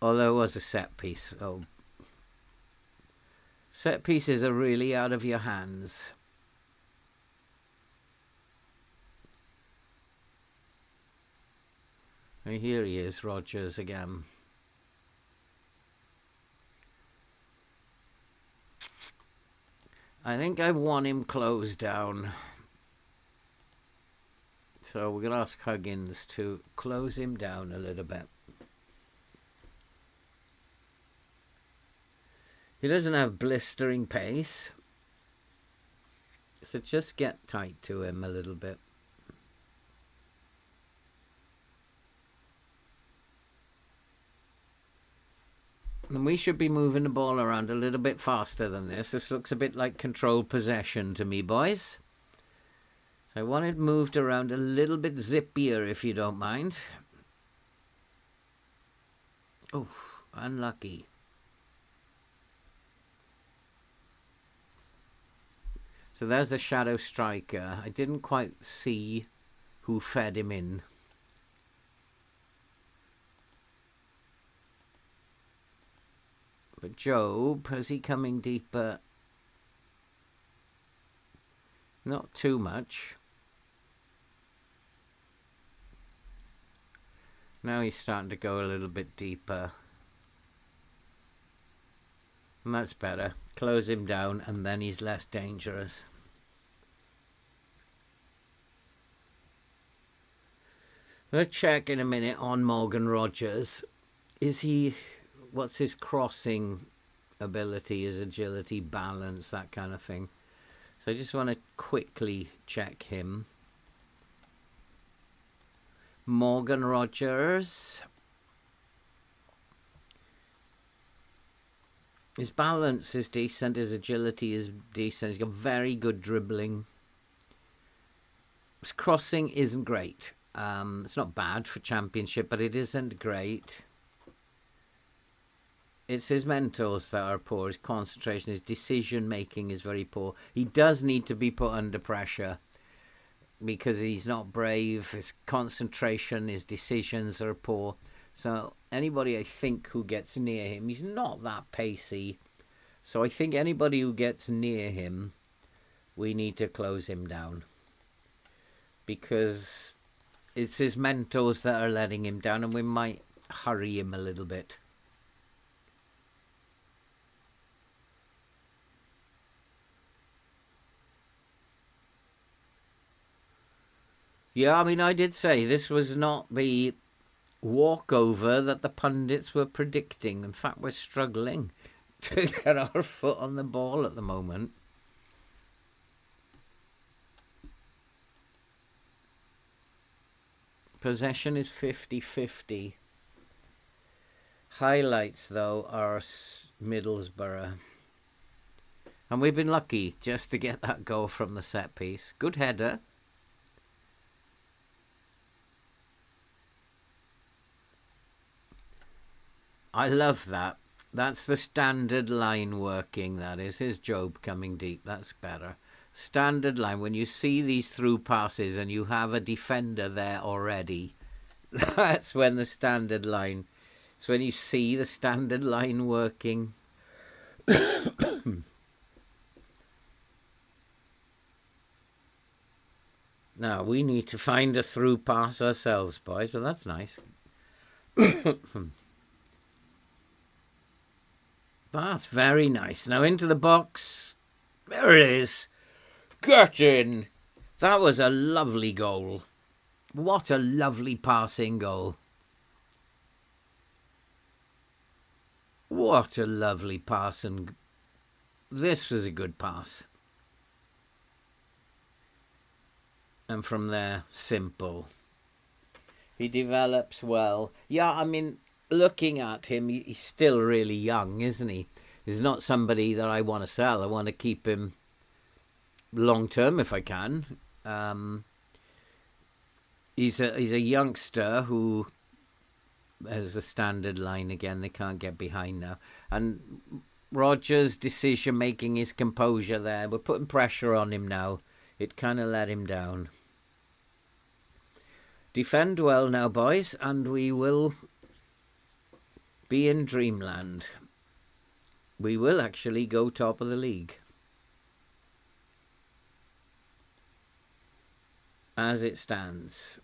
Although it was a set piece. Oh. Set pieces are really out of your hands. And here he is, Rodgers again. I think I want him closed down. So we're going to ask Huggins to close him down a little bit. He doesn't have blistering pace. So just get tight to him a little bit. And we should be moving the ball around a little bit faster than this. This looks a bit like controlled possession to me, boys. So I want it moved around a little bit zippier, if you don't mind. Oh, unlucky. So there's a shadow striker. I didn't quite see who fed him in. But Job, is he coming deeper? Not too much. Now he's starting to go a little bit deeper. And that's better. Close him down and then he's less dangerous. We'll check in a minute on Morgan Rodgers. Is he... What's his crossing ability, his agility, balance, that kind of thing. So I just want to quickly check him. Morgan Rodgers. His balance is decent. His agility is decent. He's got very good dribbling. His crossing isn't great. It's not bad for Championship, but it isn't great. It's his mentals that are poor. His concentration, his decision-making is very poor. He does need to be put under pressure because he's not brave. His concentration, his decisions are poor. So anybody, I think, who gets near him, he's not that pacey. So I think anybody who gets near him, we need to close him down. Because it's his mentals that are letting him down, and we might hurry him a little bit. Yeah, I mean, I did say this was not the walkover that the pundits were predicting. In fact, we're struggling to get our foot on the ball at the moment. Possession is 50-50. Highlights, though, are Middlesbrough. And we've been lucky just to get that goal from the set piece. Good header. I love that. That's the standard line working, that is. Here's Job coming deep. That's better. Standard line, when you see these through passes and you have a defender there already, that's when the standard line, it's when you see the standard line working. Now, we need to find a through pass ourselves, boys, but that's nice. That's very nice. Now into the box. There it is. Get in. That was a lovely goal. What a lovely passing goal. What a lovely pass. And this was a good pass. And from there, simple. He develops well. Yeah, I mean, looking at him, he's still really young, isn't he? He's not somebody that I want to sell. I want to keep him long term if I can. He's a youngster who has the standard line again. They can't get behind now. And Rodgers' decision making, his composure there. We're putting pressure on him now. It kind of let him down. Defend well now, boys, and we will be in dreamland. We will actually go top of the league. As it stands.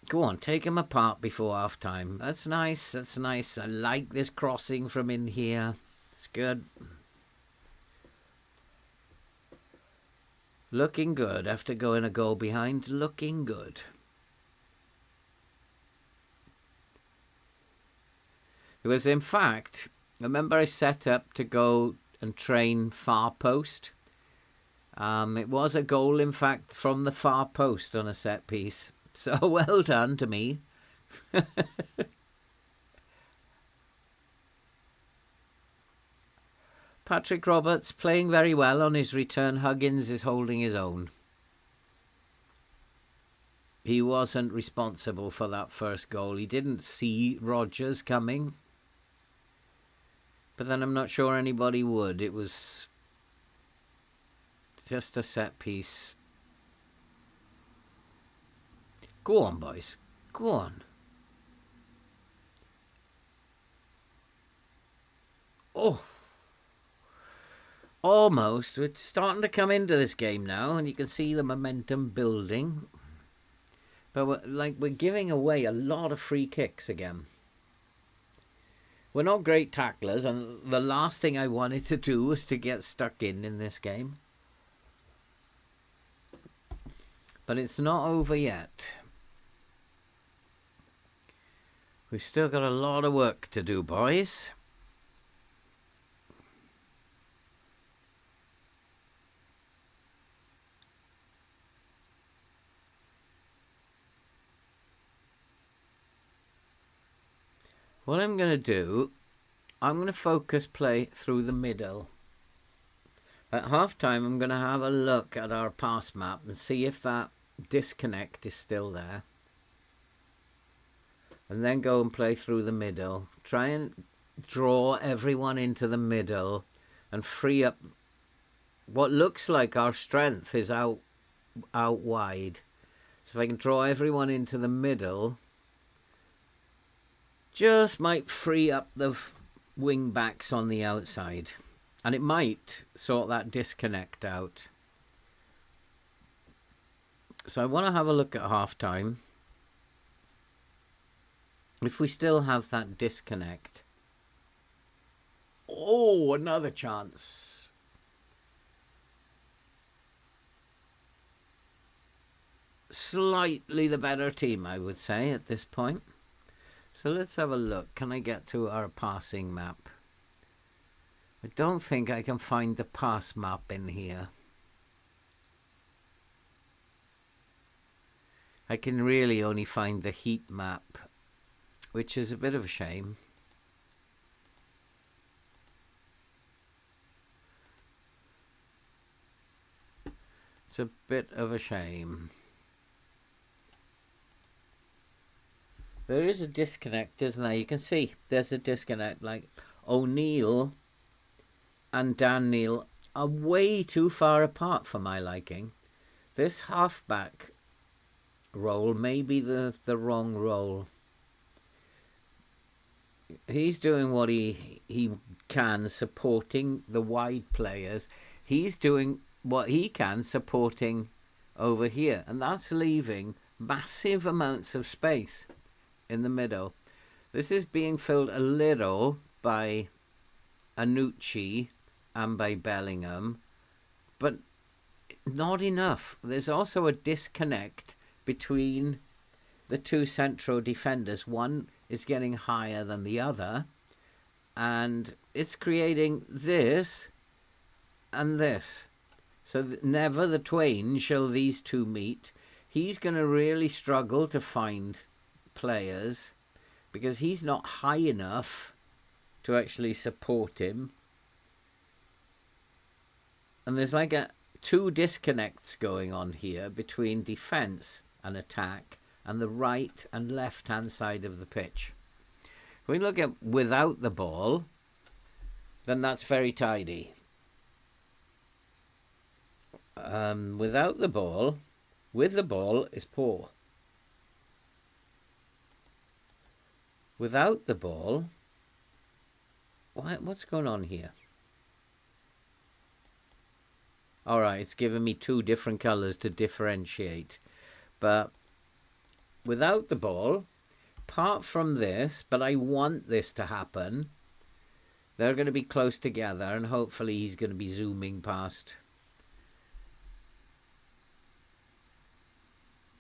Go on, take him apart before half time. That's nice, that's nice. I like this crossing from in here. It's good. Looking good after going a goal behind. Looking good. It was, in fact, remember I set up to go and train far post. It was a goal, in fact, from the far post on a set piece. So well done to me. Patrick Roberts playing very well on his return. Huggins is holding his own. He wasn't responsible for that first goal. He didn't see Rodgers coming. But then I'm not sure anybody would. It was just a set piece. Go on, boys. Go on. Oh. Almost. We're starting to come into this game now, and you can see the momentum building. But we're giving away a lot of free kicks again. We're not great tacklers, and the last thing I wanted to do was to get stuck in this game. But it's not over yet. We've still got a lot of work to do, boys. What I'm going to do, I'm going to focus play through the middle. At half-time, I'm going to have a look at our pass map and see if that disconnect is still there. And then go and play through the middle. Try and draw everyone into the middle and free up what looks like our strength is out wide. So if I can draw everyone into the middle, just might free up the wing backs on the outside. And it might sort that disconnect out. So I want to have a look at half-time. If we still have that disconnect. Oh, another chance. Slightly the better team, I would say, at this point. So let's have a look. Can I get to our passing map? I don't think I can find the pass map in here. I can really only find the heat map, which is a bit of a shame. It's a bit of a shame. There is a disconnect, isn't there? You can see there's a disconnect. Like O'Neill and Dan Neil are way too far apart for my liking. This halfback role may be the wrong role. He's doing what he can, supporting the wide players. He's doing what he can, supporting over here. And that's leaving massive amounts of space in the middle. This is being filled a little by Anucci and by Bellingham, but not enough. There's also a disconnect between the two central defenders. One is getting higher than the other, and it's creating this and this. So never the twain shall these two meet. He's going to really struggle to find players because he's not high enough to actually support him. And there's like two disconnects going on here between defence and attack and the right and left hand side of the pitch. If we look at without the ball, then that's very tidy. Without the ball, with the ball is poor. Without the ball, what's going on here? All right, it's giving me two different colours to differentiate. But without the ball, apart from this, but I want this to happen, they're going to be close together and hopefully he's going to be zooming past.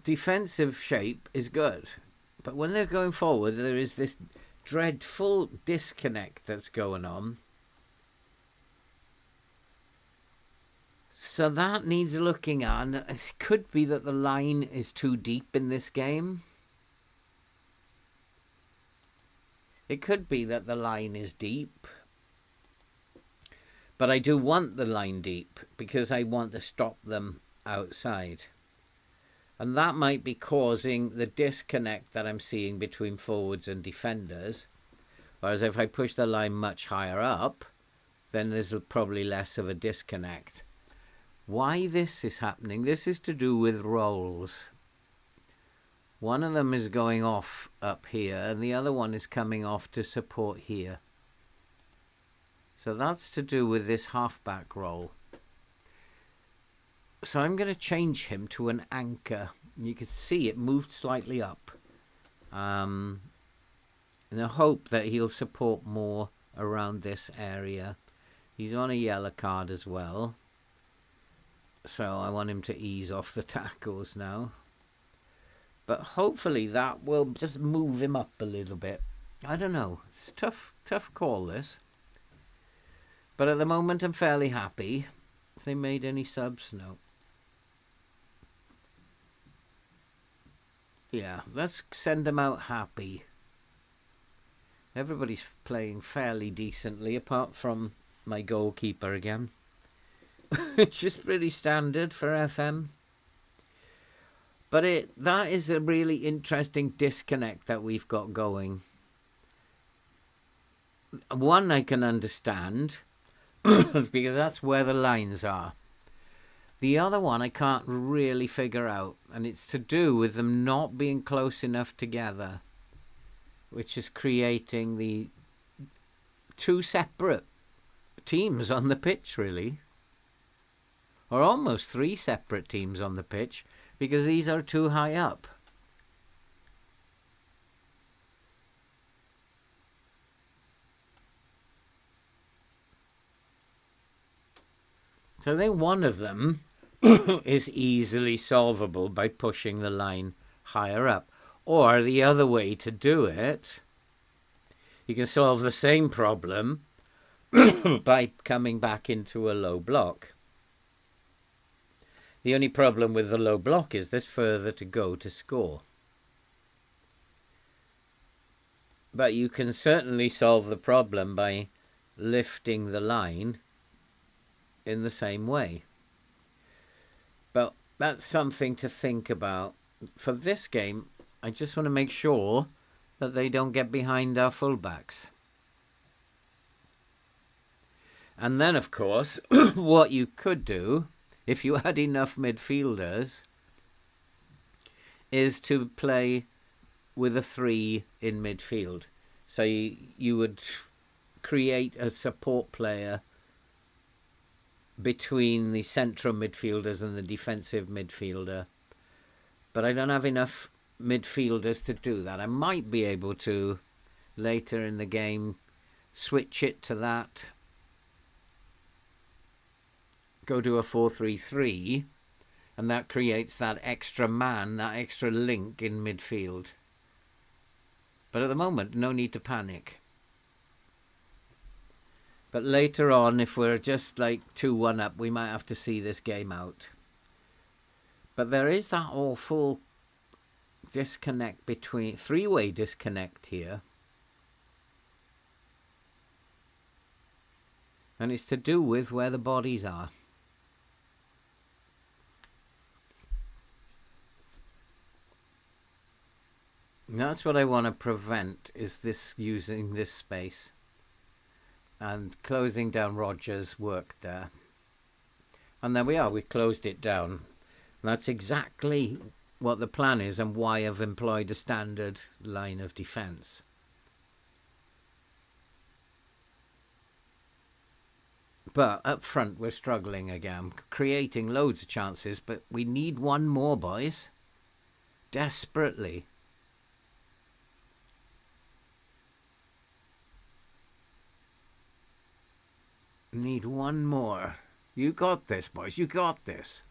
Defensive shape is good, but when they're going forward, there is this dreadful disconnect that's going on. So that needs looking at. It could be that the line is too deep in this game. It could be that the line is deep. But I do want the line deep because I want to stop them outside. And that might be causing the disconnect that I'm seeing between forwards and defenders. Whereas if I push the line much higher up, then there's probably less of a disconnect. Why this is happening? This is to do with roles. One of them is going off up here and the other one is coming off to support here. So that's to do with this halfback role. So I'm going to change him to an anchor. You can see it moved slightly up. In the hope that he'll support more around this area. He's on a yellow card as well. So I want him to ease off the tackles now. But hopefully that will just move him up a little bit. I don't know. It's tough call this. But at the moment I'm fairly happy. Have they made any subs? No. Yeah, let's send them out happy. Everybody's playing fairly decently apart from my goalkeeper again. It's just pretty standard for FM. But that is a really interesting disconnect that we've got going. One I can understand because that's where the lines are. The other one I can't really figure out, and it's to do with them not being close enough together, which is creating the two separate teams on the pitch, really. Or almost three separate teams on the pitch, because these are too high up. So I think one of them is easily solvable by pushing the line higher up. Or the other way to do it, you can solve the same problem by coming back into a low block. The only problem with the low block is there's further to go to score. But you can certainly solve the problem by lifting the line in the same way. But that's something to think about. For this game, I just want to make sure that they don't get behind our fullbacks. And then, of course, what you could do, if you had enough midfielders, is to play with a 3 in midfield. So you would create a support player between the central midfielders and the defensive midfielder. But I don't have enough midfielders to do that. I might be able to, later in the game, switch it to that. Go to a 4-3-3, and that creates that extra man, that extra link in midfield. But at the moment, no need to panic. But later on, if we're just like 2-1 up, we might have to see this game out. But there is that awful disconnect between, 3-way disconnect here. And it's to do with where the bodies are. And that's what I want to prevent, is this using this space. And closing down Rogers worked there. And there we are, we closed it down. And that's exactly what the plan is and why I've employed a standard line of defence. But up front we're struggling again, creating loads of chances, but we need one more, boys. Desperately. Need one more. You got this, boys. You got this.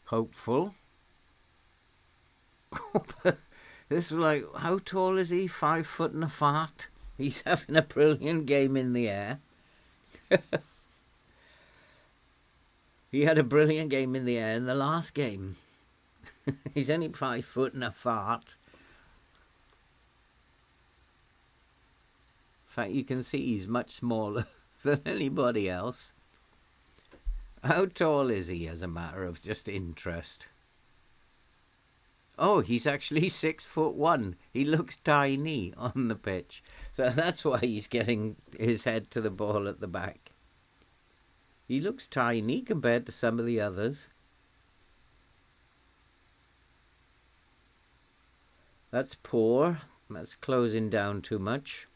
Hopeful. This is like, how tall is he? 5 foot and a fart. He's having a brilliant game in the air. He had a brilliant game in the air in the last game. He's only 5 foot and a fart. In fact, you can see he's much smaller than anybody else. How tall is he, as a matter of just interest? Oh, he's actually 6'1". He looks tiny on the pitch. So that's why he's getting his head to the ball at the back. He looks tiny compared to some of the others. That's poor. That's closing down too much.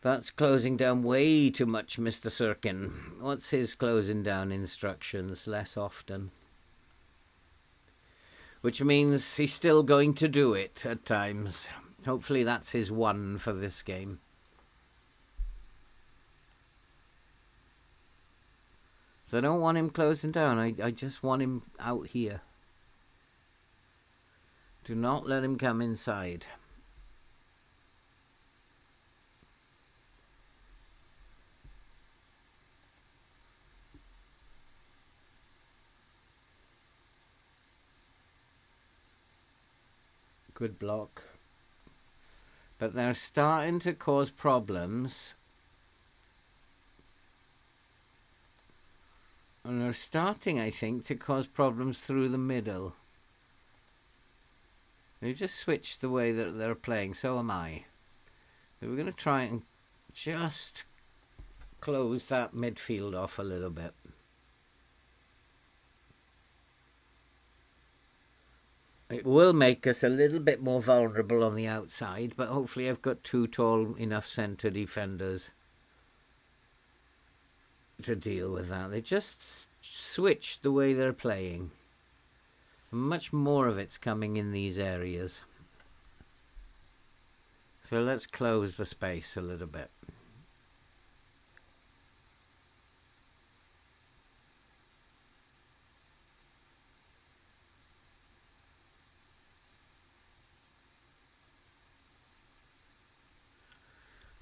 That's closing down way too much, Mr. Sirkin. What's his closing down instructions? Less often. Which means he's still going to do it at times. Hopefully that's his one for this game. So I don't want him closing down. I just want him out here. Do not let him come inside. Good block. But they're starting to cause problems. And they're starting, I think, to cause problems through the middle. They just switched the way that they're playing, so am I. So we're going to try and just close that midfield off a little bit. It will make us a little bit more vulnerable on the outside, but hopefully I've got 2 tall enough centre defenders to deal with that. They just switched the way they're playing. Much more of it's coming in these areas. So let's close the space a little bit.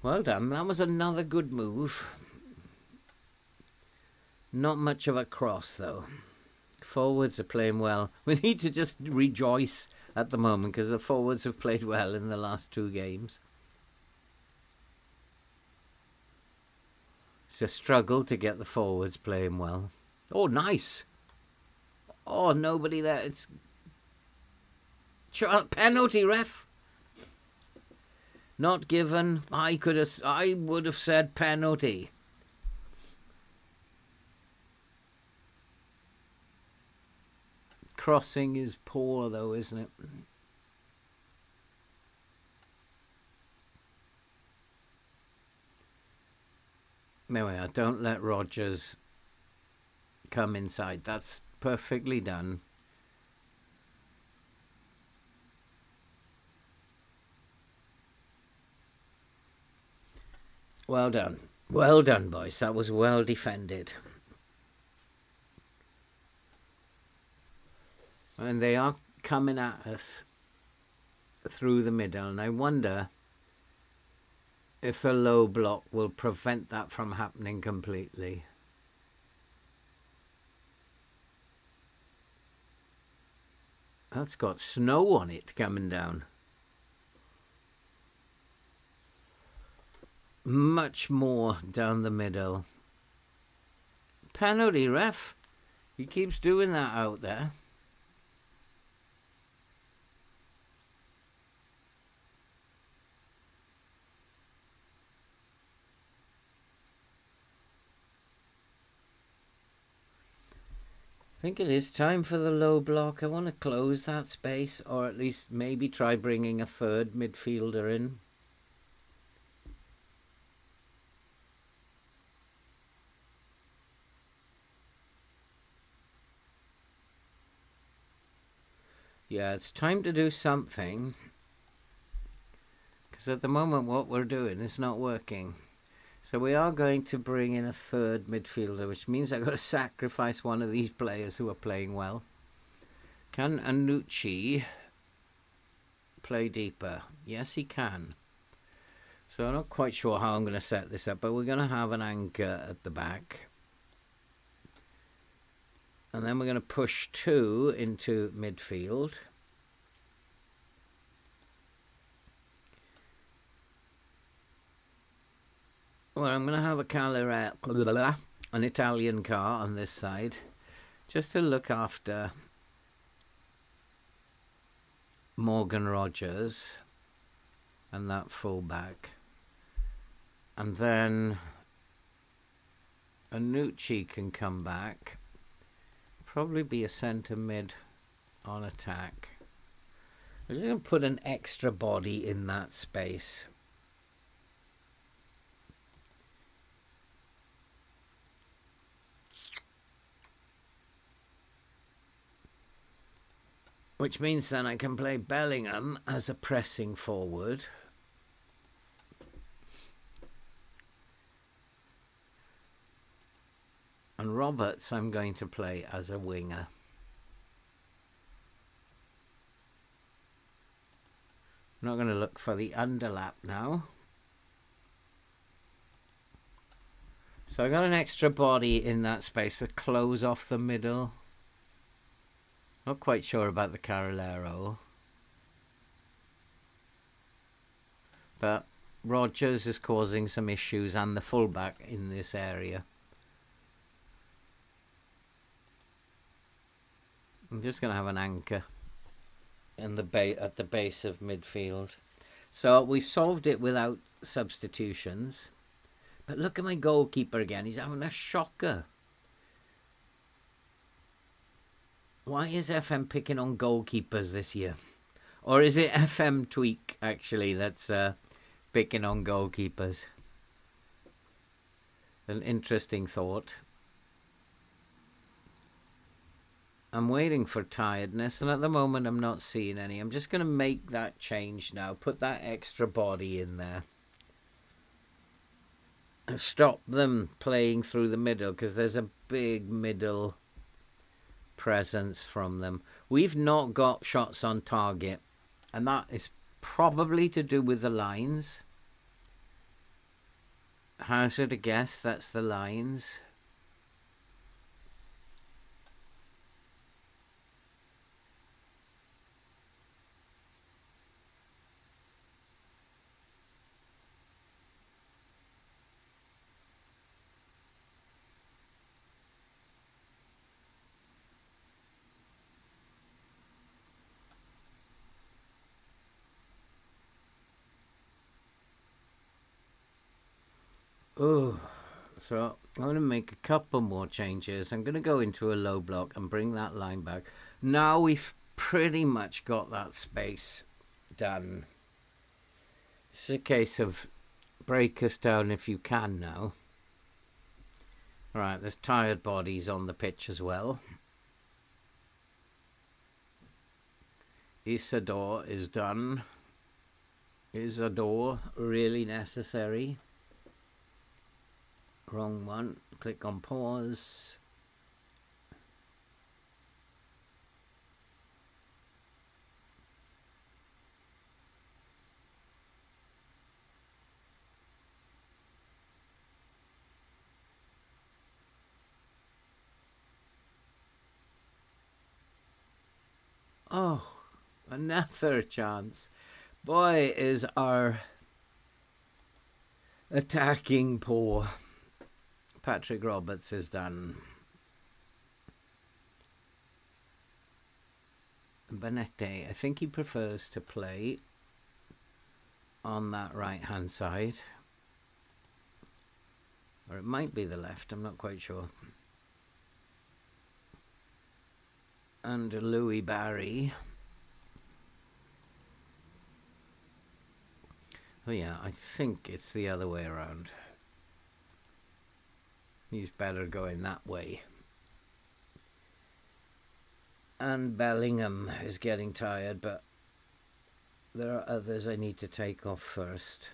Well done. That was another good move. Not much of a cross, though. Forwards are playing well. We need to just rejoice at the moment because the forwards have played well in the last 2 games. It's a struggle to get the forwards playing well. Oh, nice. Oh, nobody there. It's penalty, ref. Not given. I would have said penalty. Crossing is poor though, isn't it? There we are. Don't let Rodgers come inside. That's perfectly done. Well done. Well done, boys. That was well defended. And they are coming at us through the middle. And I wonder if the low block will prevent that from happening completely. That's got snow on it coming down. Much more down the middle. Penalty, ref. He keeps doing that out there. I think it is time for the low block. I want to close that space, or at least maybe try bringing a third midfielder in. Yeah, it's time to do something, because at the moment what we're doing is not working. So we are going to bring in a third midfielder, which means I've got to sacrifice one of these players who are playing well. Can Anucci play deeper? Yes, he can. So I'm not quite sure how I'm going to set this up, but we're going to have an anchor at the back. And then we're going to push two into midfield. Well, I'm going to have a Calerella, an Italian car on this side, just to look after Morgan Rogers and that fullback. And then Anucci can come back. Probably be a centre mid on attack. I'm just going to put an extra body in that space. Which means then I can play Bellingham as a pressing forward. And Roberts I'm going to play as a winger. I'm not going to look for the underlap now. So I got an extra body in that space to close off the middle. Not quite sure about the Carolero. But Rogers is causing some issues, and the fullback in this area. I'm just going to have an anchor in the at the base of midfield. So we've solved it without substitutions. But look at my goalkeeper again. He's having a shocker. Why is FM picking on goalkeepers this year? Or is it FM Tweak, actually, that's picking on goalkeepers? An interesting thought. I'm waiting for tiredness, and at the moment I'm not seeing any. I'm just going to make that change now. Put that extra body in there. And stop them playing through the middle, because there's a big middle presence from them. We've not got shots on target, and that is probably to do with the lines. Hazard a guess, that's the lines. Oh, so I'm going to make a couple more changes. I'm going to go into a low block and bring that line back. Now we've pretty much got that space done. It's a case of break us down if you can now. Right, there's tired bodies on the pitch as well. Isidore is done. Isidore really necessary? Wrong one. Click on pause. Oh, another chance. Boy, is our attacking poor. Patrick Roberts is done. Benetti, I think he prefers to play on that right-hand side. Or it might be the left, I'm not quite sure. And Louis Barry. Oh yeah, I think it's the other way around. He's better going that way. And Bellingham is getting tired, but there are others I need to take off first.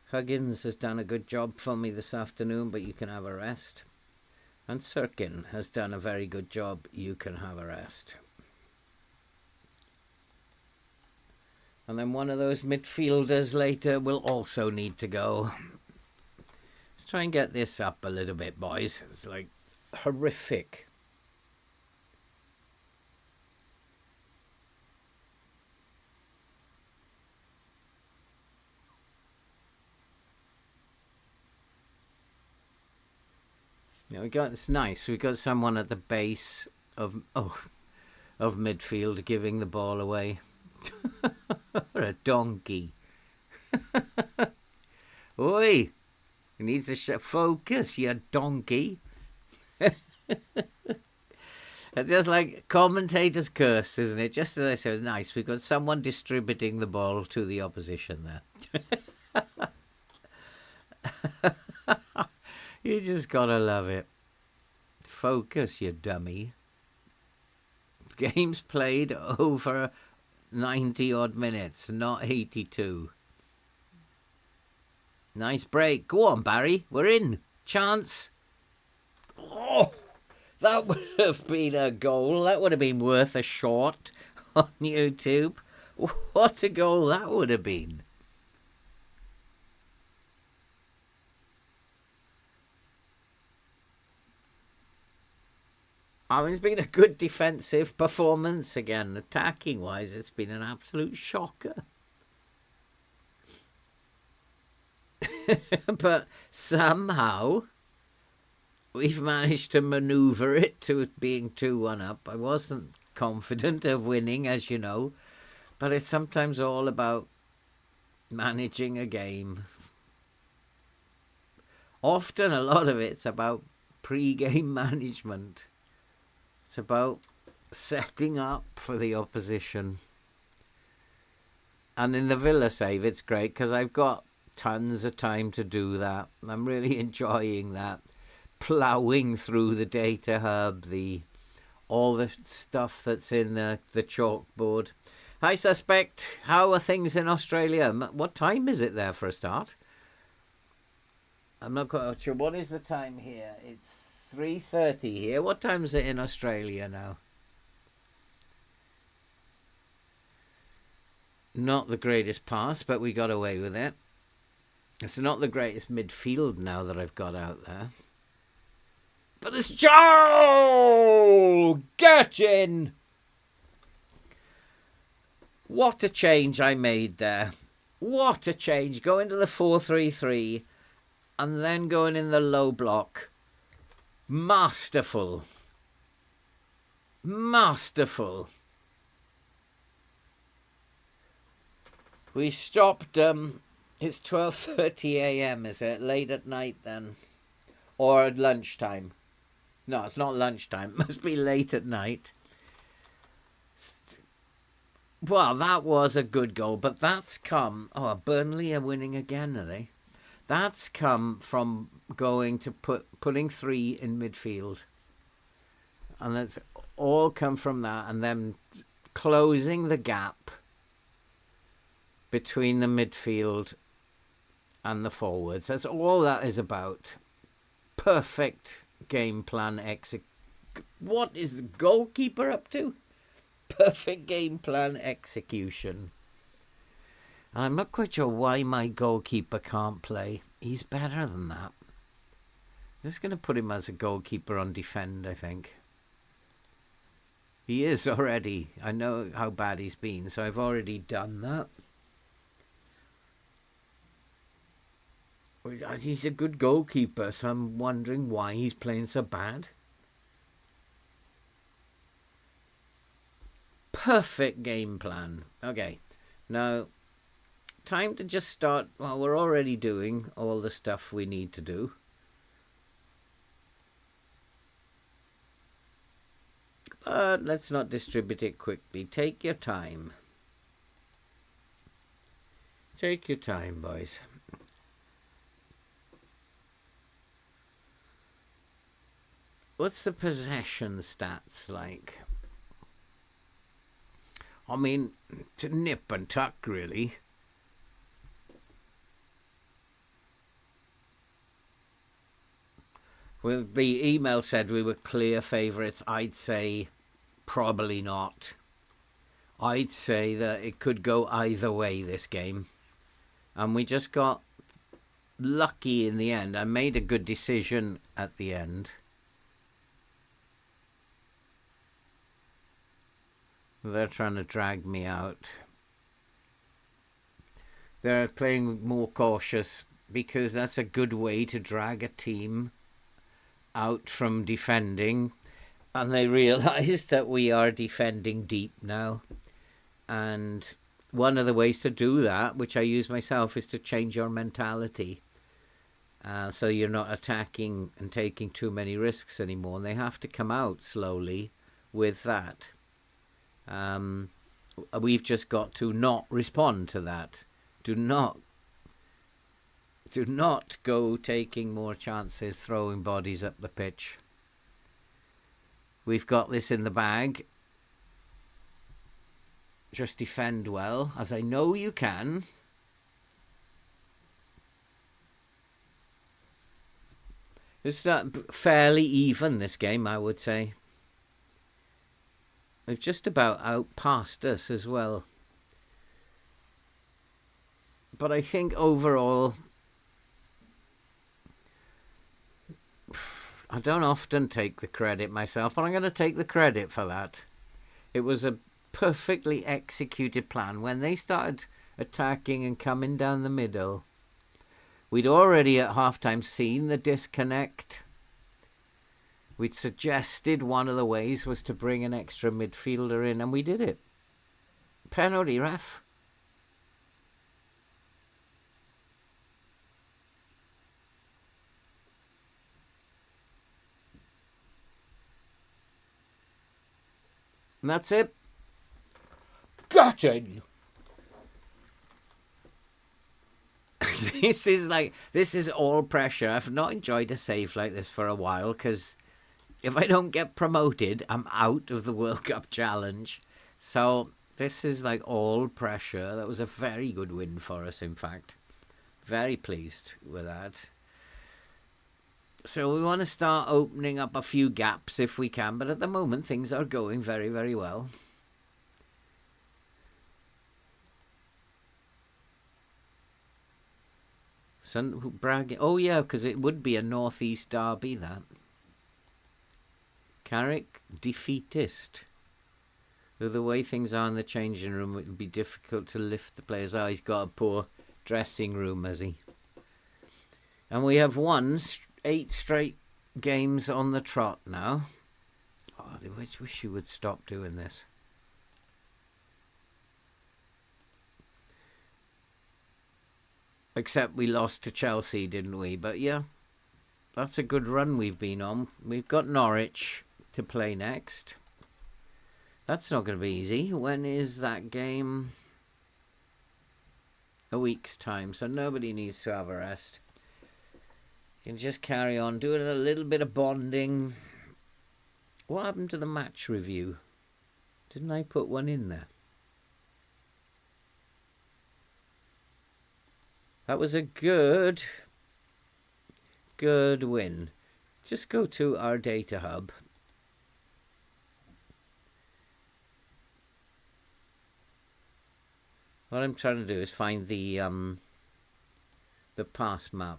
Huggins has done a good job for me this afternoon, but you can have a rest. And Sirkin has done a very good job. You can have a rest. And then one of those midfielders later will also need to go. Let's try and get this up a little bit, boys. It's like horrific. Yeah, it's nice. We got someone at the base of midfield giving the ball away. What a donkey. Oi! He needs to focus, you donkey. It's just like commentator's curse, isn't it? Just as I said, nice. We've got someone distributing the ball to the opposition there. You just gotta love it. Focus, you dummy. Games played over 90 odd minutes, not 82. Nice break. Go on, Barry. We're in. Chance. Oh, that would have been a goal. That would have been worth a short on YouTube. What a goal that would have been. I mean, it's been a good defensive performance again. Attacking-wise, it's been an absolute shocker. But somehow, we've managed to manoeuvre it to it being 2-1 up. I wasn't confident of winning, as you know. But it's sometimes all about managing a game. Often, a lot of it's about pre-game management. It's about setting up for the opposition. And in the Villa save, it's great because I've got tons of time to do that. I'm really enjoying that. Ploughing through the data hub, all the stuff that's in the chalkboard. Hi, Suspect. How are things in Australia? What time is it there for a start? I'm not quite sure. What is the time here? It's 3:30 here. What time is it in Australia now? Not the greatest pass, but we got away with it. It's not the greatest midfield now that I've got out there. But it's Joe! Get in! What a change I made there. What a change. Going to the 4-3-3 and then going in the low block. Masterful. Masterful. We stopped. It's 12:30 a.m. Is it late at night then, or at lunchtime? No, it's not lunchtime. It must be late at night. Well, that was a good goal, but that's come. Oh, Burnley are winning again, are they? That's come from going to putting three in midfield, and that's all come from that, and then closing the gap between the midfield and the forwards. That's all that is about. Perfect game plan What is the goalkeeper up to? Perfect game plan execution. And I'm not quite sure why my goalkeeper can't play. He's better than that. Just going to put him as a goalkeeper on defend, I think. He is already. I know how bad he's been, so I've already done that. He's a good goalkeeper, so I'm wondering why he's playing so bad. Perfect game plan. Okay, now time to just start. Well, we're already doing all the stuff we need to do. But let's not distribute it quickly. Take your time. Take your time, boys. What's the possession stats like? I mean, to nip and tuck, really. Well, the email said we were clear favourites. I'd say probably not. I'd say that it could go either way, this game. And we just got lucky in the end. I made a good decision at the end. They're trying to drag me out. They're playing more cautious because that's a good way to drag a team out from defending. And they realise that we are defending deep now. And one of the ways to do that, which I use myself, is to change your mentality. So you're not attacking and taking too many risks anymore. And they have to come out slowly with that. We've just got to not respond to that. Do not go taking more chances, throwing bodies up the pitch. We've got this in the bag. Just defend well, as I know you can. It's fairly even, this game, I would say. They've just about outpassed us as well. But I think overall, I don't often take the credit myself, but I'm going to take the credit for that. It was a perfectly executed plan. When they started attacking and coming down the middle, we'd already at halftime seen the disconnect. We'd suggested one of the ways was to bring an extra midfielder in, and we did it. Penalty, ref. And that's it. Got it. This is all pressure. I've not enjoyed a save like this for a while, because if I don't get promoted, I'm out of the World Cup challenge. So this is like all pressure. That was a very good win for us, in fact. Very pleased with that. So we want to start opening up a few gaps if we can, but at the moment things are going very, very well. Bragging. Oh yeah, because it would be a northeast derby, that. Carrick, defeatist. With the way things are in the changing room, it would be difficult to lift the players. Oh, he's got a poor dressing room, has he? And we have won 8 straight games on the trot now. Oh, I wish you would stop doing this. Except we lost to Chelsea, didn't we? But yeah, that's a good run we've been on. We've got Norwich to play next. That's not going to be easy. When is that game? A week's time, so nobody needs to have a rest. You can just carry on doing a little bit of bonding. What happened to the match review? Didn't I put one in there? That was a good win. Just go to our data hub. What I'm trying to do is find the pass map.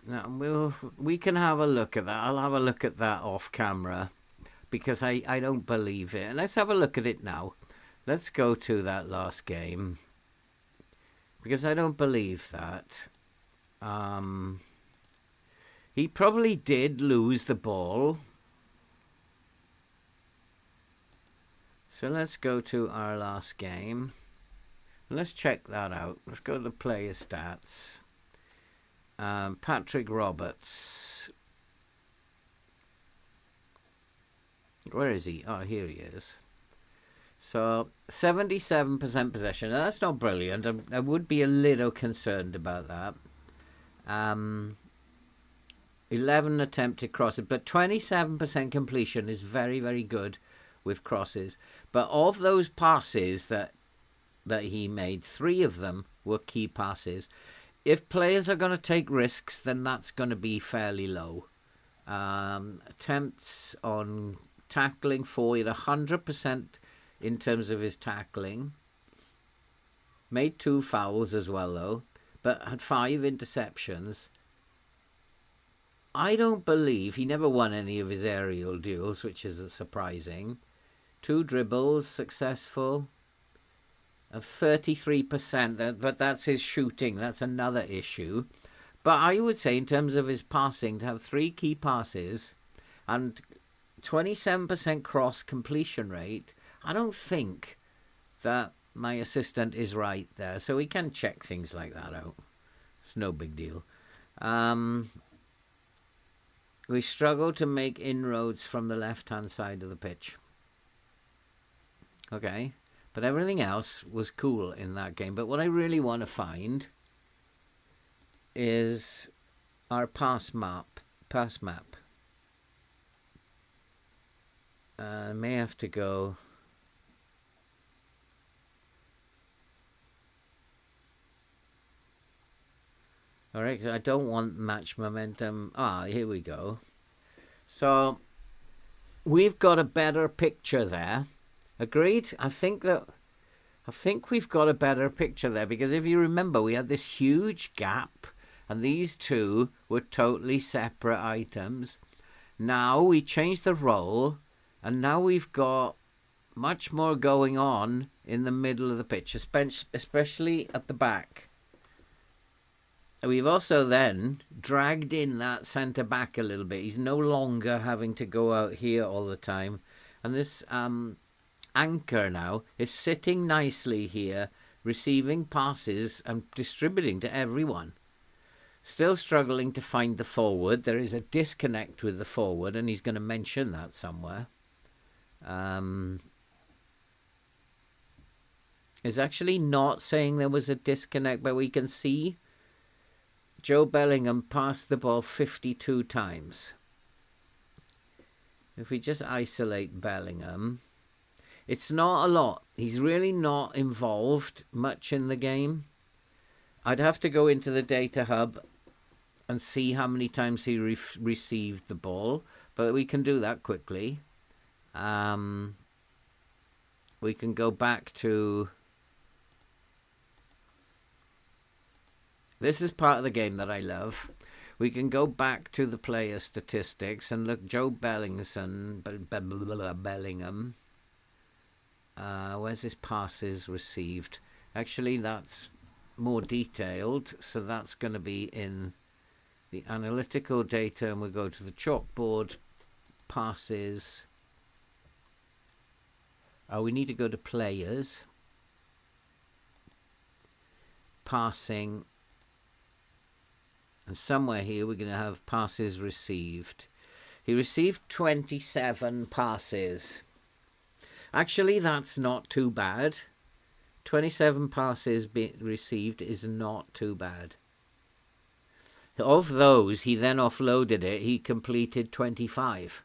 Now we can have a look at that. I'll have a look at that off camera because I don't believe it. Let's have a look at it now. Let's go to that last game because I don't believe that. He probably did lose the ball. So let's go to our last game. Let's check that out. Let's go to the player stats. Patrick Roberts. Where is he? Oh, here he is. So 77% possession. Now, that's not brilliant. I would be a little concerned about that. 11 attempted crosses, but 27% completion is very, very good with crosses. But of those passes that he made, 3 of them were key passes. If players are going to take risks, then that's going to be fairly low. Attempts on tackling for you, 100% in terms of his tackling. Made 2 fouls as well, though, but had 5 interceptions. I don't believe he never won any of his aerial duels, which is surprising. 2 dribbles successful. 33%, but that's his shooting. That's another issue. But I would say in terms of his passing, to have 3 key passes and 27% cross completion rate, I don't think that my assistant is right there. So we can check things like that out. It's no big deal. We struggle to make inroads from the left-hand side of the pitch. Okay. But everything else was cool in that game. But what I really want to find is our pass map. I may have to go. All right, I don't want match momentum. Here we go. So we've got a better picture there. Agreed? I think we've got a better picture there because if you remember, we had this huge gap and these 2 were totally separate items. Now we changed the role and now we've got much more going on in the middle of the pitch, especially at the back. We've also then dragged in that centre back a little bit. He's no longer having to go out here all the time. And this anchor now is sitting nicely here, receiving passes and distributing to everyone. Still struggling to find the forward. There is a disconnect with the forward, and he's going to mention that somewhere. It's actually not saying there was a disconnect, but we can see Joe Bellingham passed the ball 52 times. If we just isolate Bellingham, it's not a lot. He's really not involved much in the game. I'd have to go into the data hub and see how many times he received the ball, but we can do that quickly. We can go back to... This is part of the game that I love. We can go back to the player statistics and look. Joe Bellingham. Where's his passes received? Actually, that's more detailed. So that's going to be in the analytical data. And we go to the chalkboard. Passes. we need to go to players, passing, and somewhere here we're going to have passes received. He received 27 passes. Actually, that's not too bad. 27 passes received is not too bad. Of those, he then offloaded it. He completed 25.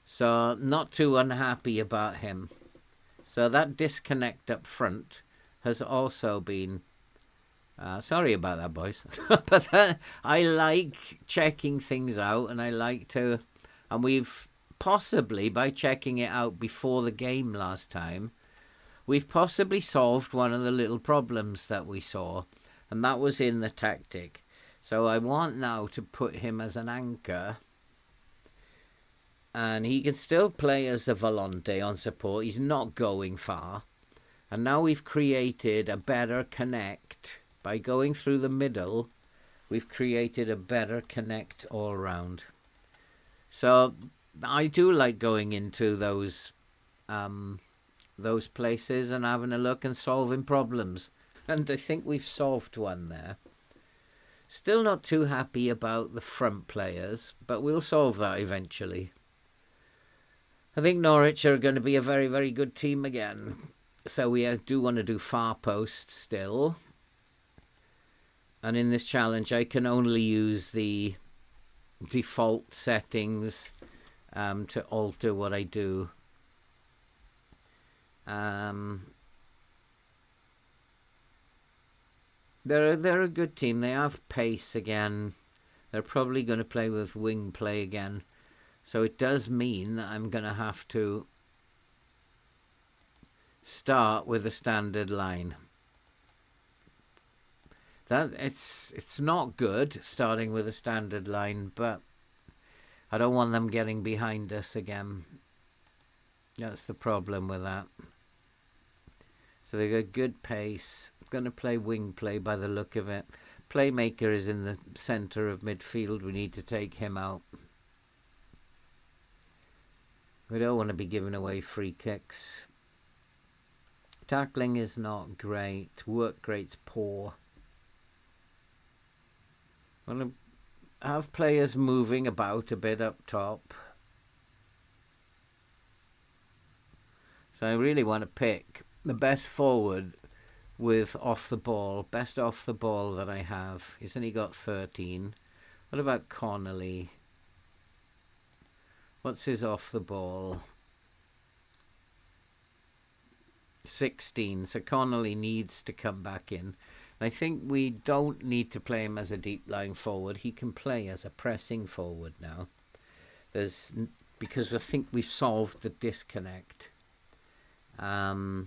So, not too unhappy about him. So, that disconnect up front has also been... sorry about that, boys. But I like checking things out, and I like to... And we've possibly, by checking it out before the game last time, we've possibly solved one of the little problems that we saw, and that was in the tactic. So I want now to put him as an anchor, and he can still play as the volante on support. He's not going far. And now we've created a better connect. By going through the middle, we've created a better connect all round. So I do like going into those places and having a look and solving problems. And I think we've solved one there. Still not too happy about the front players, but we'll solve that eventually. I think Norwich are going to be a very, very good team again. So we do want to do far post still. And in this challenge, I can only use the default settings to alter what I do. They're a good team. They have pace again. They're probably going to play with wing play again. So it does mean that I'm going to have to start with a standard line. It's not good starting with a standard line, but I don't want them getting behind us again. That's the problem with that. So they've got good pace. Going to play wing play by the look of it. Playmaker is in the centre of midfield. We need to take him out. We don't want to be giving away free kicks. Tackling is not great. Work rate's poor. I want to have players moving about a bit up top. So I really want to pick the best forward with off the ball. Best off the ball that I have. He's only got 13. What about Connolly? What's his off the ball? 16. So Connolly needs to come back in. I think we don't need to play him as a deep lying forward. He can play as a pressing forward now. Because I think we've solved the disconnect. But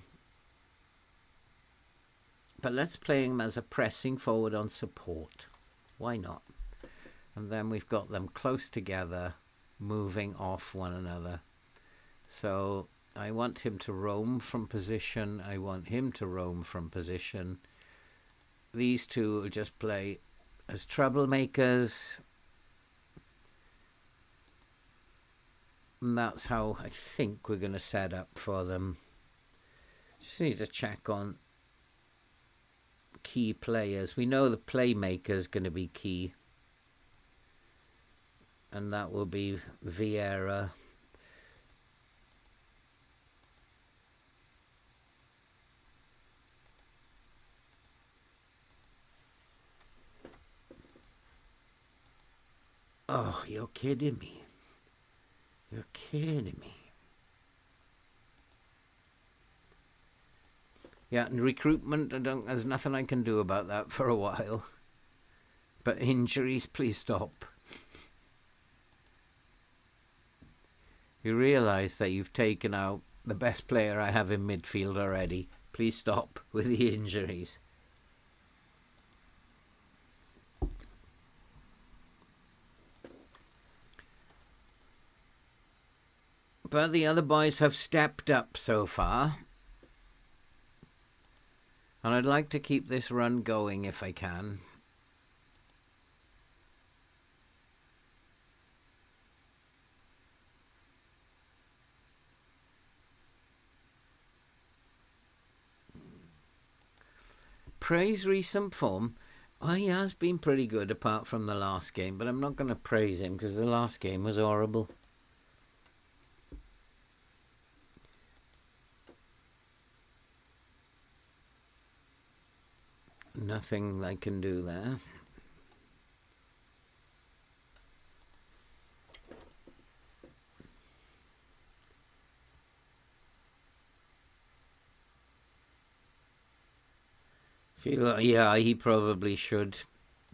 let's play him as a pressing forward on support. Why not? And then we've got them close together, moving off one another. So I want him to roam from position. I want him to roam from position. These two will just play as troublemakers. And that's how I think we're going to set up for them. Just need to check on key players. We know the playmaker is going to be key. And that will be Vieira. Oh, you're kidding me. You're kidding me. Yeah, and recruitment, there's nothing I can do about that for a while. But injuries, please stop. You realise that you've taken out the best player I have in midfield already. Please stop with the injuries. But the other boys have stepped up so far. And I'd like to keep this run going if I can. Praise recent form. Well, he has been pretty good apart from the last game, but I'm not going to praise him because the last game was horrible. Nothing I can do there. Feel like, yeah, he probably should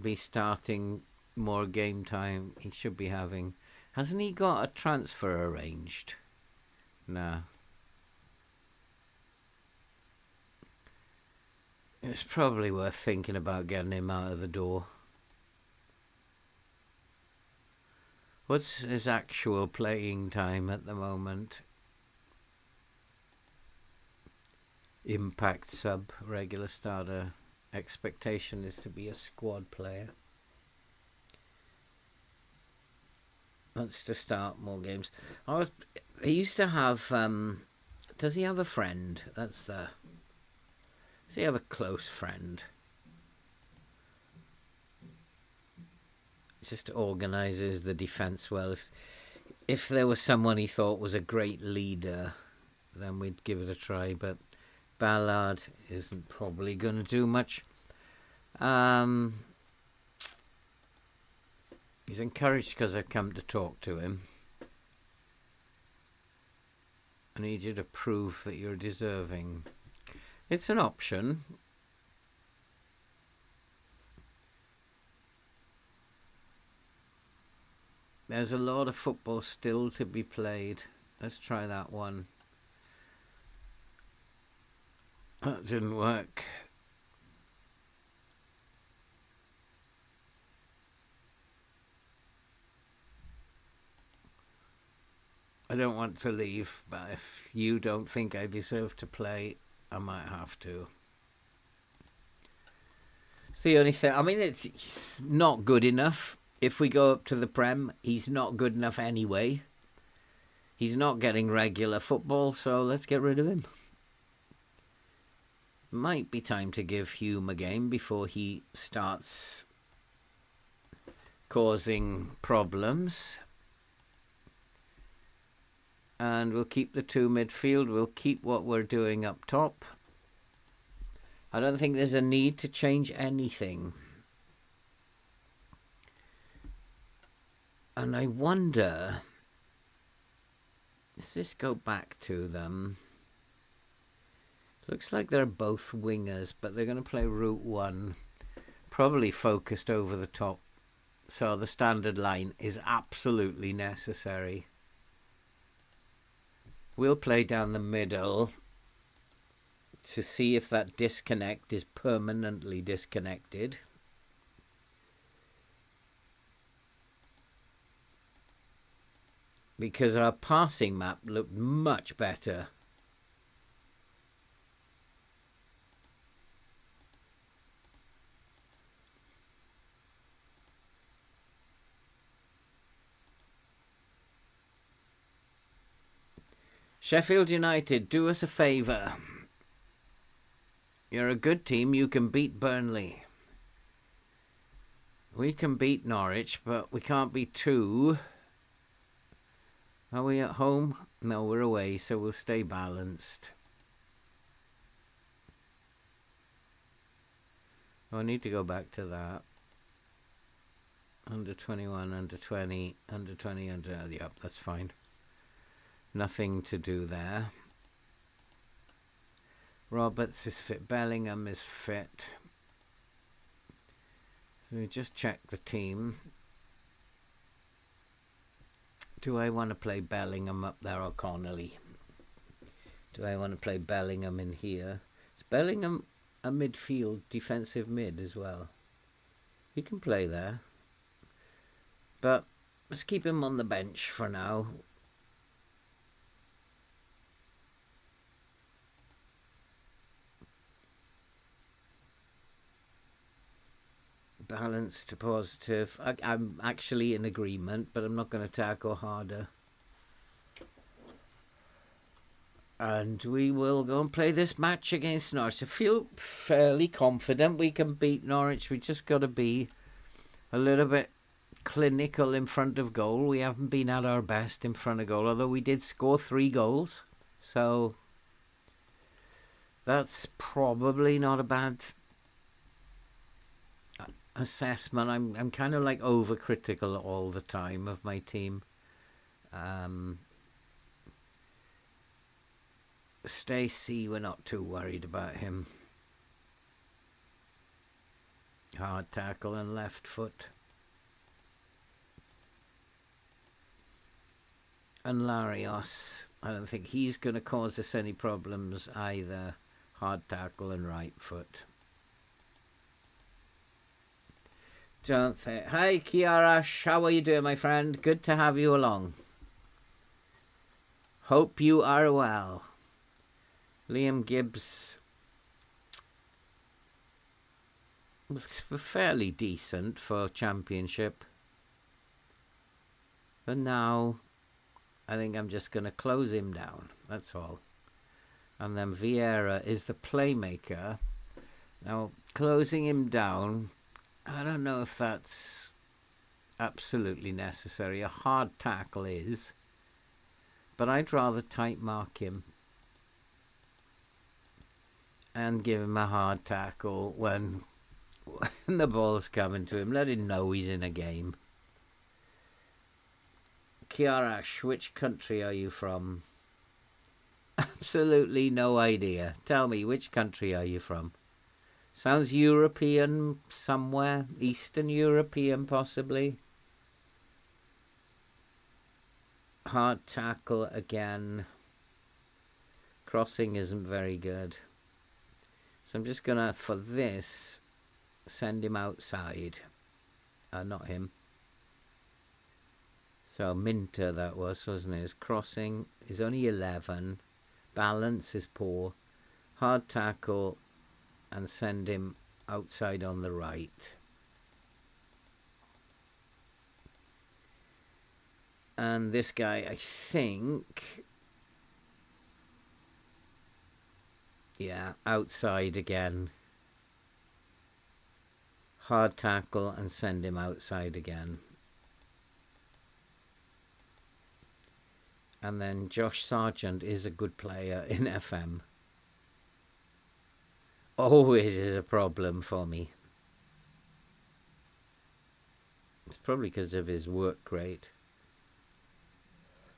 be starting more game time. He should be having. Hasn't he got a transfer arranged? Nah. It's probably worth thinking about getting him out of the door. What's his actual playing time at the moment? Impact sub, regular starter. Expectation is to be a squad player. That's to start more games. He used to have. Does he have a friend? Does he have a close friend? Just organises the defence well. If there was someone he thought was a great leader, then we'd give it a try. But Ballard isn't probably going to do much. He's encouraged because I've come to talk to him. I need you to prove that you're deserving. It's an option. There's a lot of football still to be played. Let's try that one. That didn't work. I don't want to leave, but if you don't think I deserve to play, I might have to. It's the only thing. I mean, it's not good enough. If we go up to the Prem, he's not good enough anyway. He's not getting regular football, so let's get rid of him. Might be time to give Hume a game before he starts causing problems. And we'll keep the two midfield. We'll keep what we're doing up top. I don't think there's a need to change anything. And I wonder, does this go back to them? Looks like they're both wingers, but they're going to play route one. Probably focused over the top. So the standard line is absolutely necessary. We'll play down the middle to see if that disconnect is permanently disconnected. Because our passing map looked much better. Sheffield United, do us a favour. You're a good team. You can beat Burnley. We can beat Norwich, but we can't beat two. Are we at home? No, we're away, so we'll stay balanced. Oh, I need to go back to that. Under 21, under 20, under 20, yep, that's fine. Nothing to do there. Roberts is fit. Bellingham is fit. So we just check the team. Do I want to play Bellingham up there or Connolly? Do I want to play Bellingham in here? Is Bellingham a midfield defensive mid as well? He can play there. But let's keep him on the bench for now. Balanced to positive. I'm actually in agreement, but I'm not going to tackle harder. And we will go and play this match against Norwich. I feel fairly confident we can beat Norwich. We just got to be a little bit clinical in front of goal. We haven't been at our best in front of goal, although we did score 3 goals. So that's probably not a bad assessment. I'm kind of like overcritical all the time of my team. Stacey, we're not too worried about him. Hard tackle and left foot. And Larios, I don't think he's going to cause us any problems either. Hard tackle and right foot. Don't think. Hi, Kiarash. How are you doing, my friend? Good to have you along. Hope you are well. Liam Gibbs was fairly decent for Championship. But now I think I'm just going to close him down. That's all. And then Vieira is the playmaker. Now, closing him down, I don't know if that's absolutely necessary. A hard tackle is. But I'd rather tight mark him and give him a hard tackle when the ball's coming to him. Let him know he's in a game. Kiarash, which country are you from? Absolutely no idea. Tell me, which country are you from? Sounds European somewhere. Eastern European, possibly. Hard tackle again. Crossing isn't very good. So I'm just going to, for this, send him outside. Not him. So Minter that was, wasn't it? His crossing is only 11. Balance is poor. Hard tackle and send him outside on the right. And this guy, I think... Yeah, outside again. Hard tackle and send him outside again. And then Josh Sargent is a good player in FM. Always is a problem for me. It's probably because of his work rate.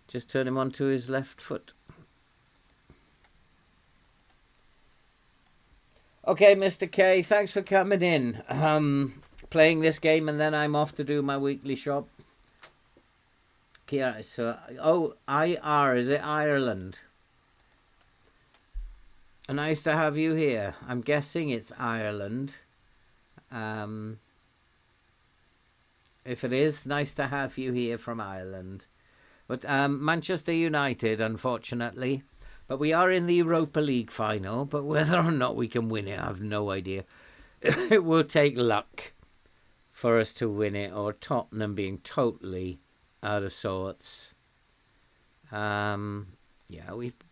Just turn him onto his left foot. Okay, Mr. K, thanks for coming in. Playing this game and then I'm off to do my weekly shop. Yeah, so, IR, is it Ireland? Nice to have you here. I'm guessing it's Ireland. If it is, nice to have you here from Ireland. But Manchester United, unfortunately. But we are in the Europa League final. But whether or not we can win it, I have no idea. It will take luck for us to win it, or Tottenham being totally out of sorts. Yeah,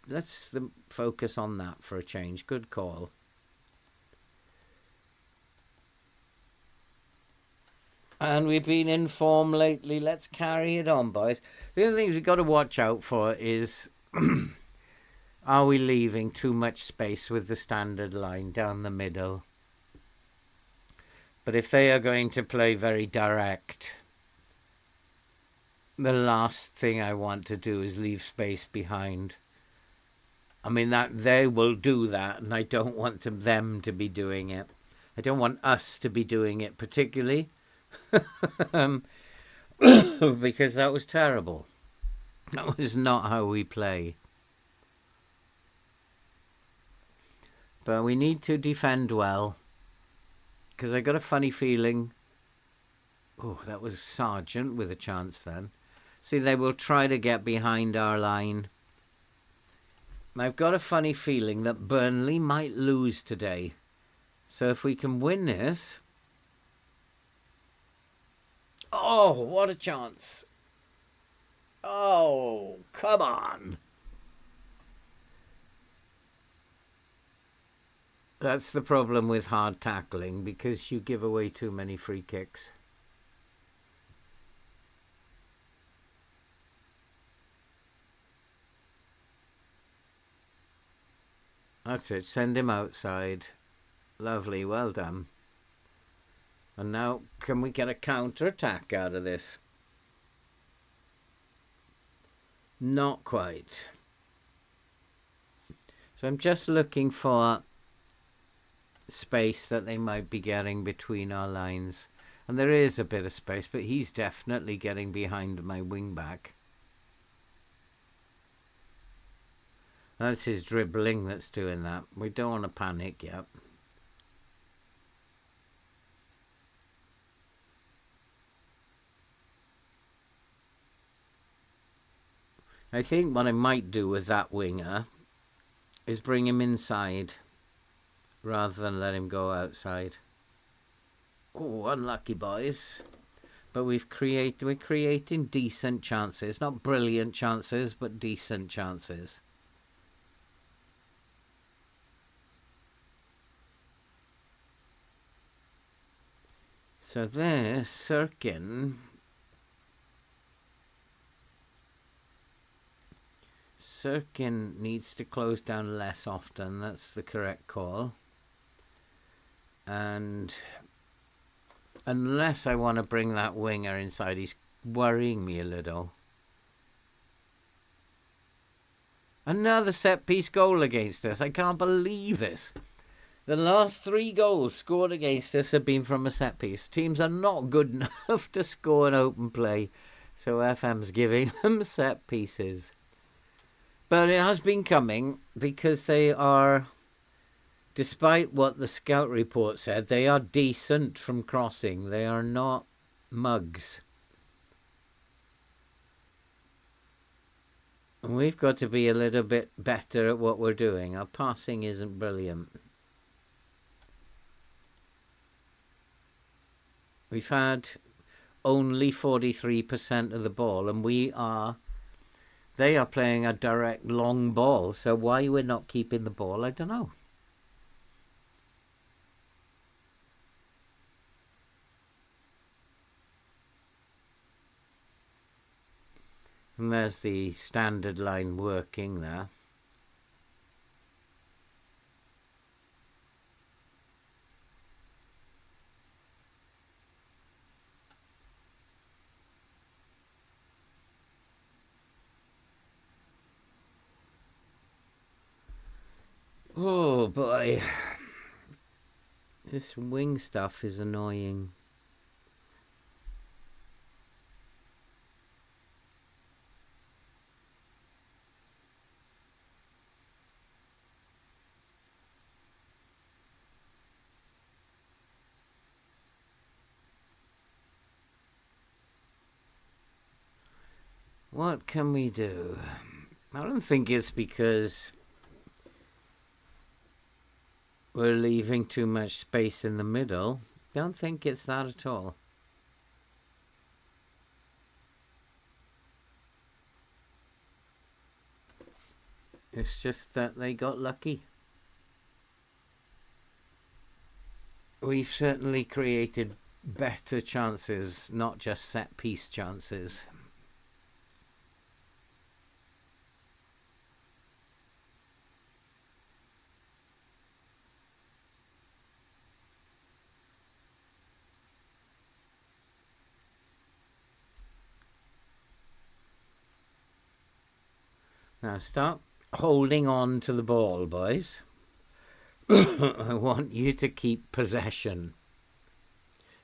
let's focus on that for a change. Good call. And we've been in form lately. Let's carry it on, boys. The other things we've got to watch out for is are we leaving too much space with the standard line down the middle? But if they are going to play very direct, the last thing I want to do is leave space behind. I mean, that they will do that, and I don't want them to be doing it. I don't want us to be doing it particularly. Because that was terrible. That was not how we play. But we need to defend well. Because I got a funny feeling... Oh, that was Sargent with a chance then. See, they will try to get behind our line. I've got a funny feeling that Burnley might lose today. So if we can win this... Oh, what a chance. Oh, come on. That's the problem with hard tackling, because you give away too many free kicks. That's it. Send him outside. Lovely. Well done. And now, can we get a counter-attack out of this? Not quite. So I'm just looking for space that they might be getting between our lines. And there is a bit of space, but he's definitely getting behind my wing-back. That's his dribbling that's doing that. We don't want to panic yet. I think what I might do with that winger is bring him inside rather than let him go outside. Oh, unlucky boys. But we're creating decent chances. Not brilliant chances, but decent chances. So there's Sirkin. Sirkin needs to close down less often. That's the correct call. And unless I want to bring that winger inside, he's worrying me a little. Another set-piece goal against us. I can't believe this. The last 3 goals scored against us have been from a set-piece. Teams are not good enough to score an open play, so FM's giving them set-pieces. But it has been coming because they are, despite what the scout report said, they are decent from crossing. They are not mugs. And we've got to be a little bit better at what we're doing. Our passing isn't brilliant. We've had only 43% of the ball, and they are playing a direct long ball. So why we're not keeping the ball, I don't know. And there's the standard line working there. Oh boy, this wing stuff is annoying. What can we do? I don't think it's because we're leaving too much space in the middle. Don't think it's that at all. It's just that they got lucky. We've certainly created better chances, not just set-piece chances. Now stop holding on to the ball, boys. I want you to keep possession.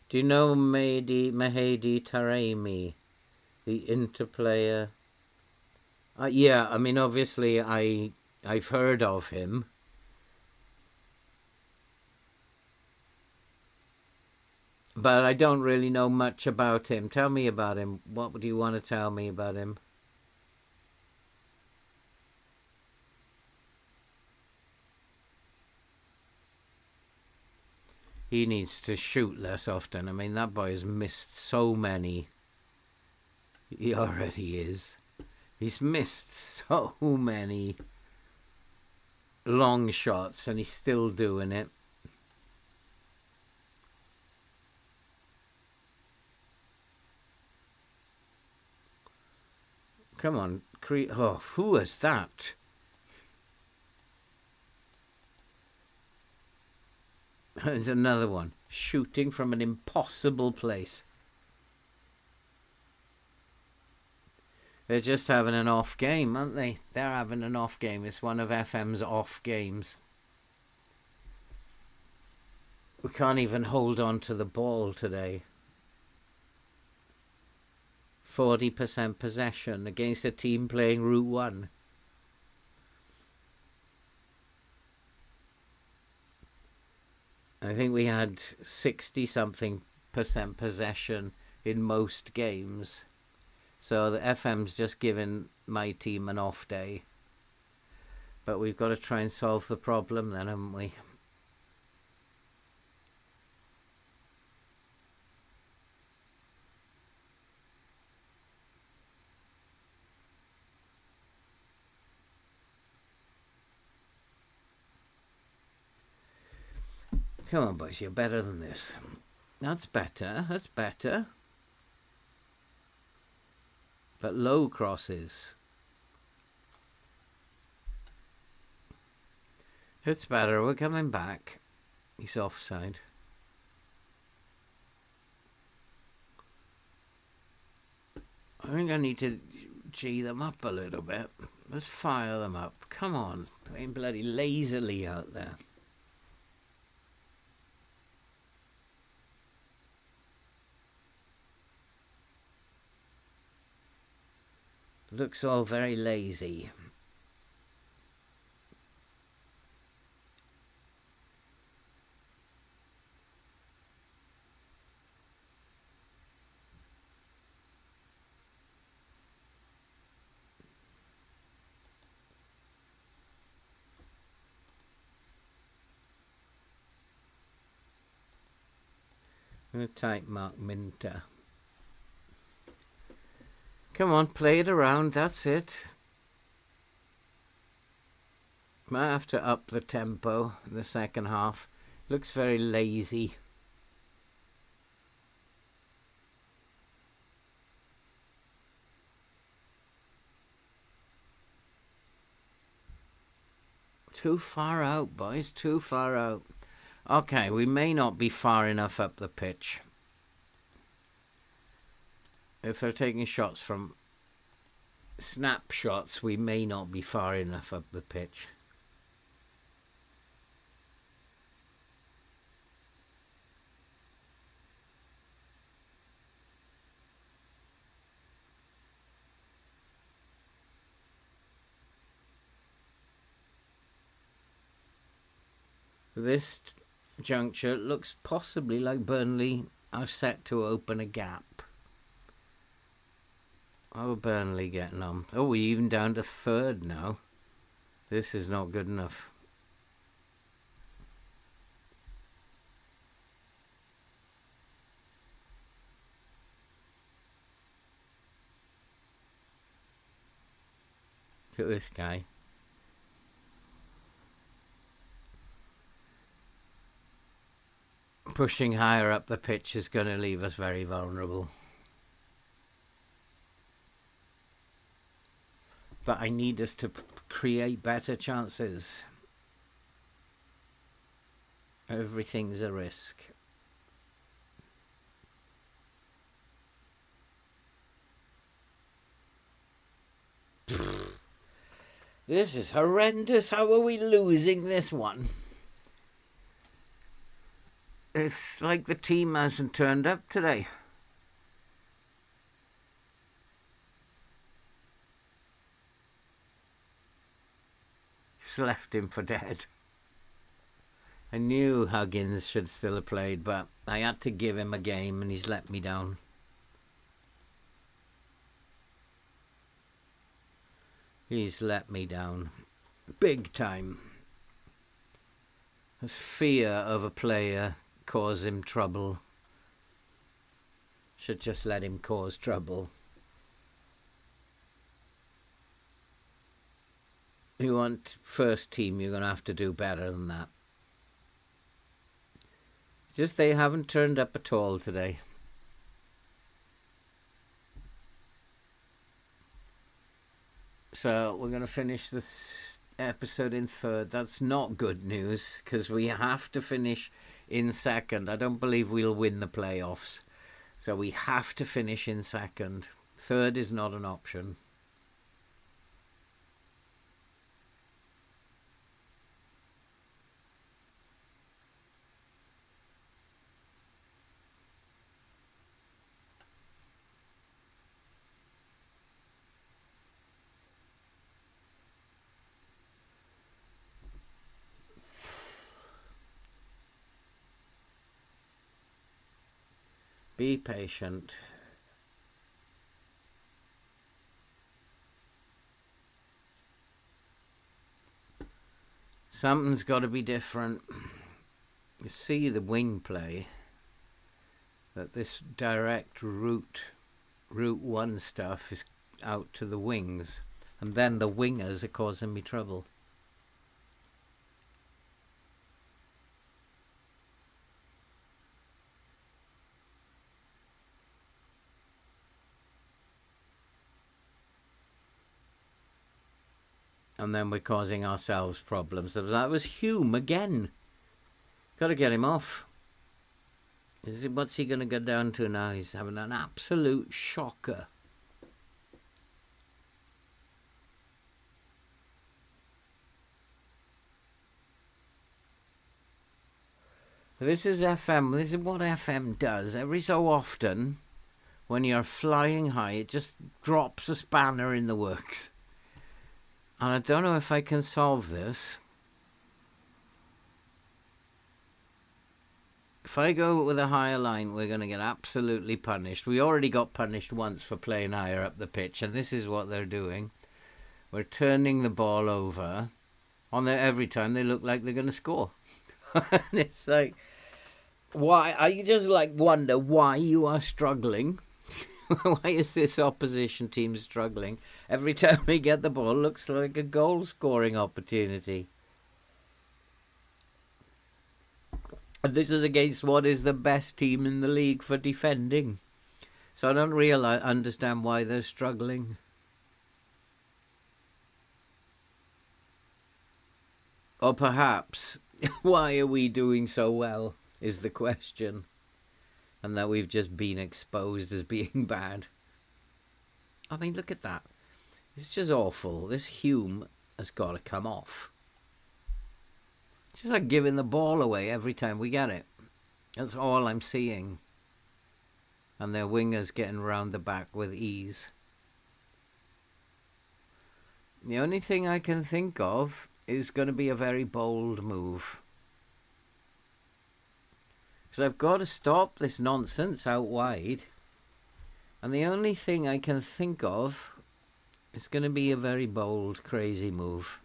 Do you know Mehdi Taremi, the Inter player? Yeah, I mean, obviously I've heard of him. But I don't really know much about him. Tell me about him. What do you want to tell me about him? He needs to shoot less often. I mean, that boy has missed so many. He already is. He's missed so many. long shots, and he's still doing it. Come on, oh, who was that? There's another one, shooting from an impossible place. They're just having an off game, aren't they? They're having an off game. It's one of FM's off games. We can't even hold on to the ball today. 40% possession against a team playing Route 1. I think we had 60-something% possession in most games. So the FM's just given my team an off day. But we've got to try and solve the problem then, haven't we? Come on, boys, you're better than this. That's better, that's better. But low crosses. It's better, we're coming back. He's offside. I think I need to G them up a little bit. Let's fire them up. Come on, playing bloody lazily out there. Looks all very lazy. I'm going to type Mark Minter. Come on, play it around, that's it. Might have to up the tempo in the second half. Looks very lazy. Too far out, boys, too far out. Okay, we may not be far enough up the pitch. If they're taking shots from snapshots, we may not be far enough up the pitch. This juncture looks possibly like Burnley are set to open a gap. How are Burnley getting on? Oh, we're even down to third now. This is not good enough. Look at this guy. Pushing higher up the pitch is going to leave us very vulnerable. But I need us to create better chances. Everything's a risk. This is horrendous. How are we losing this one? It's like the team hasn't turned up today. Just left him for dead. I knew Huggins should still have played, but I had to give him a game and he's let me down. He's let me down. Big time. This fear of a player cause him trouble. Should just let him cause trouble. you want first team, you're going to have to do better than that. Just they haven't turned up at all today. So we're going to finish this episode in third. That's not good news because we have to finish in second. I don't believe we'll win the playoffs. So we have to finish in second. Third is not an option. Be patient. Something's got to be different. You see the wing play, that this direct route 1 stuff is out to the wings, and then the wingers are causing me trouble. And then we're causing ourselves problems. That was Hume again. Got to get him off. What's he going to go down to now? He's having an absolute shocker. This is FM. This is what FM does. Every so often, when you're flying high, it just drops a spanner in the works. And I don't know if I can solve this. If I go with a higher line, we're going to get absolutely punished. We already got punished once for playing higher up the pitch, and this is what they're doing. We're turning the ball over. Every time they look like they're going to score. And it's like, why? I just wonder why you are struggling. Why is this opposition team struggling? Every time they get the ball, it looks like a goal-scoring opportunity. And this is against what is the best team in the league for defending. So I don't really understand why they're struggling. Or perhaps, why are we doing so well, is the question. And that we've just been exposed as being bad. I mean, look at that. It's just awful. This Hume has got to come off. It's just like giving the ball away every time we get it. That's all I'm seeing. And their wingers getting round the back with ease. The only thing I can think of is going to be a very bold move. Because I've got to stop this nonsense out wide. And the only thing I can think of is going to be a very bold, crazy move.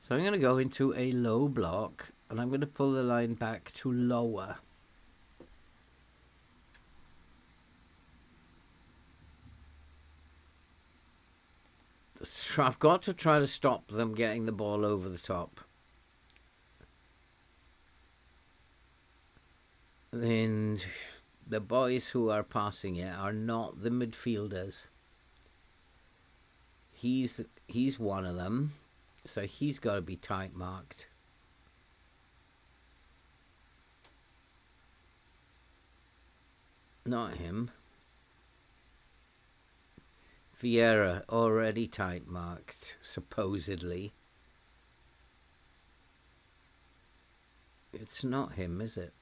So I'm going to go into a low block. And I'm going to pull the line back to lower. So I've got to try to stop them getting the ball over the top. And the boys who are passing it are not the midfielders. He's one of them, so he's got to be tight marked. Not him. Vieira already tight marked, supposedly. It's not him, is it?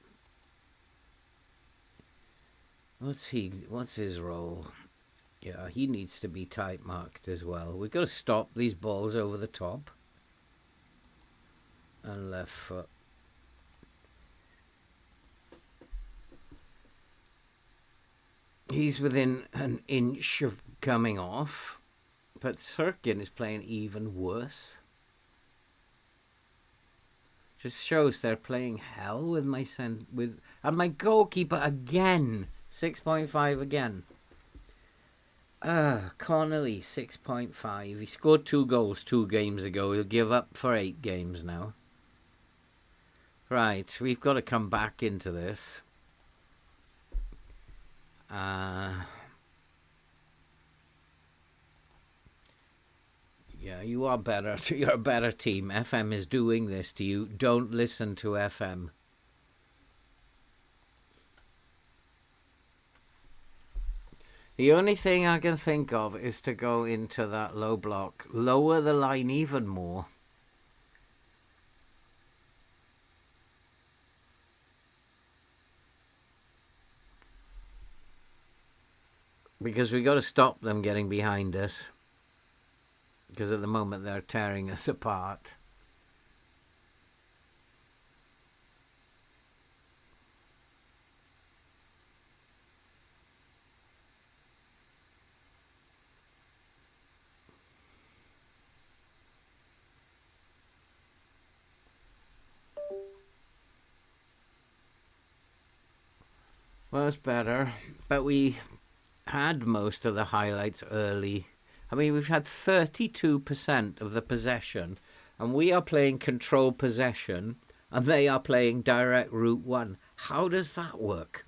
What's his role? Yeah, he needs to be tight marked as well. We've got to stop these balls over the top. And left foot. He's within an inch of coming off. But Sirkin is playing even worse. Just shows they're playing hell with and my goalkeeper again. 6.5 again. Connolly, 6.5. He scored 2 goals 2 games ago. He'll give up for 8 games now. Right, we've got to come back into this. Yeah, you are better. You're a better team. FM is doing this to you. Don't listen to FM. The only thing I can think of is to go into that low block. Lower the line even more. Because we got to stop them getting behind us. Because at the moment they're tearing us apart. Well, it's better. But we had most of the highlights early. I mean, we've had 32% of the possession, and we are playing control possession, and they are playing direct route 1. How does that work?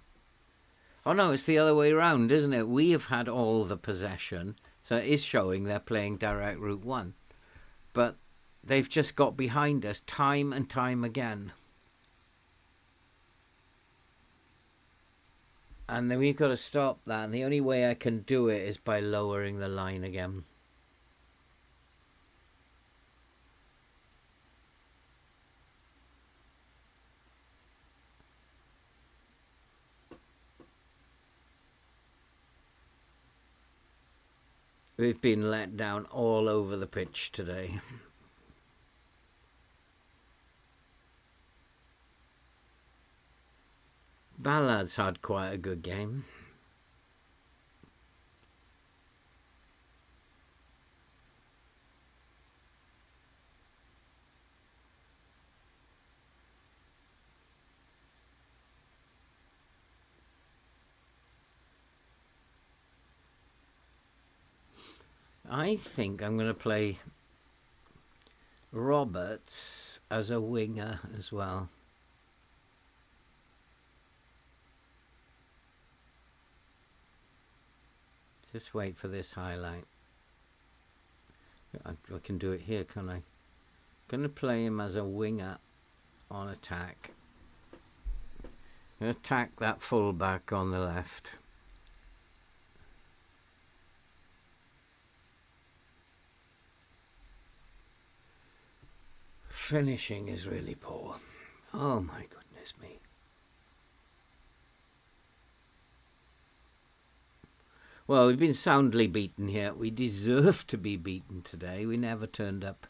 Oh, no, it's the other way around, isn't it? We have had all the possession, so it is showing they're playing direct route 1. But they've just got behind us time and time again. And then we've got to stop that. And the only way I can do it is by lowering the line again. We've been let down all over the pitch today. Ballad's had quite a good game. I think I'm going to play Roberts as a winger as well. Just wait for this highlight. I can do it here, can I? I'm going to play him as a winger on attack. I'm going to attack that fullback on the left. Finishing is really poor. Oh my goodness me. Well, we've been soundly beaten here. We deserve to be beaten today. We never turned up.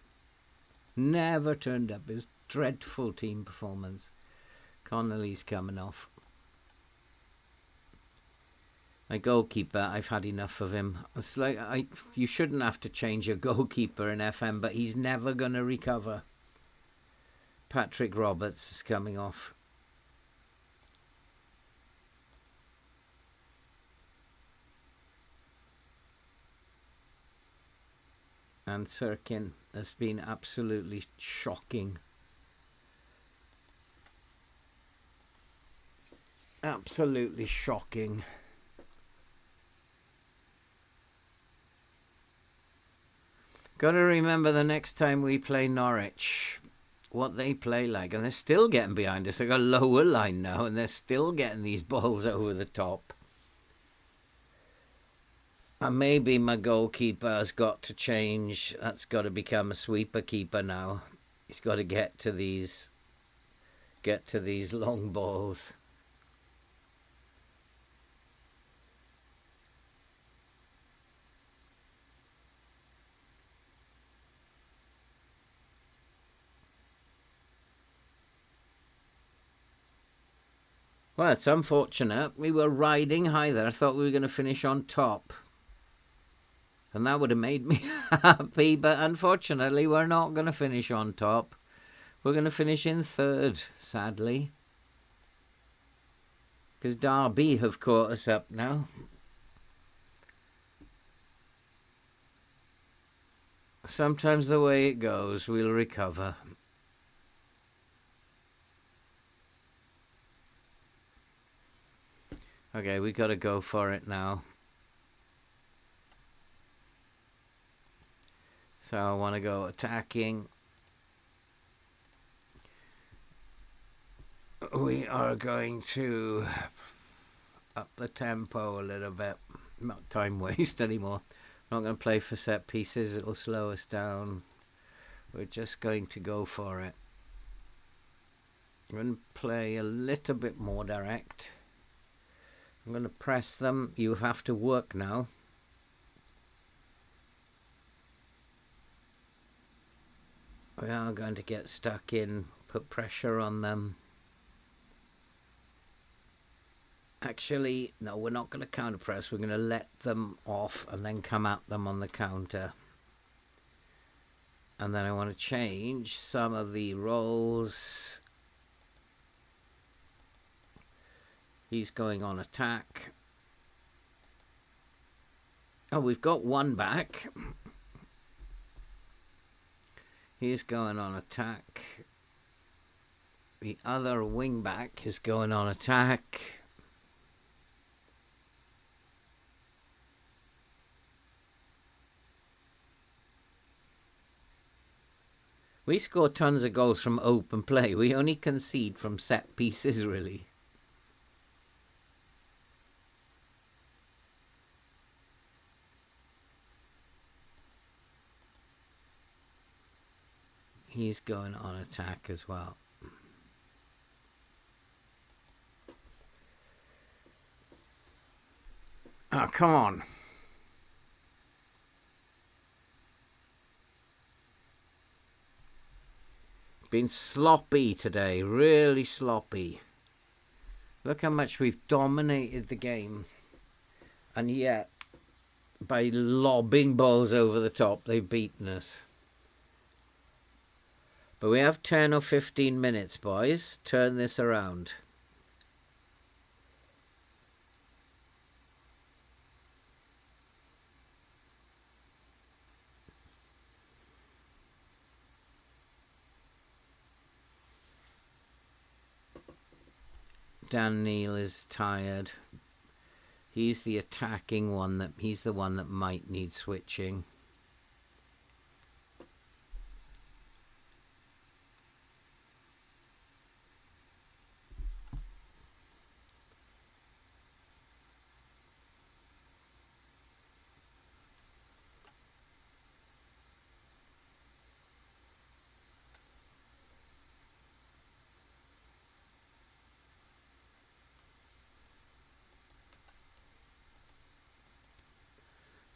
Never turned up. It was a dreadful team performance. Connolly's coming off. My goalkeeper, I've had enough of him. It's like you shouldn't have to change your goalkeeper in FM, but he's never going to recover. Patrick Roberts is coming off. And Sirkin has been absolutely shocking. Absolutely shocking. Got to remember the next time we play Norwich, what they play like. And they're still getting behind us. They've got a lower line now, and they're still getting these balls over the top. And maybe my goalkeeper has got to change. That's got to become a sweeper keeper now. He's got to get to these long balls. Well, it's unfortunate. We were riding high there. I thought we were going to finish on top. And that would have made me happy, but unfortunately we're not going to finish on top. We're going to finish in third, sadly. Because Derby have caught us up now. Sometimes the way it goes, we'll recover. Okay, we got to go for it now. So I want to go attacking. We are going to up the tempo a little bit. Not time waste anymore. Not going to play for set pieces. It'll slow us down. We're just going to go for it. I'm going to play a little bit more direct. I'm going to press them. You have to work now. We are going to get stuck in, put pressure on them. Actually, no, we're not going to counter press. We're going to let them off and then come at them on the counter. And then I want to change some of the roles. He's going on attack. Oh, we've got one back. He's going on attack. The other wing back is going on attack. We score tons of goals from open play. We only concede from set pieces, really. He's going on attack as well. Oh, come on. Been sloppy today, really sloppy. Look how much we've dominated the game. And yet, by lobbing balls over the top, they've beaten us. But we have 10 or 15 minutes, boys. Turn this around. Dan Neil is tired. He's the attacking one. He's the one that might need switching.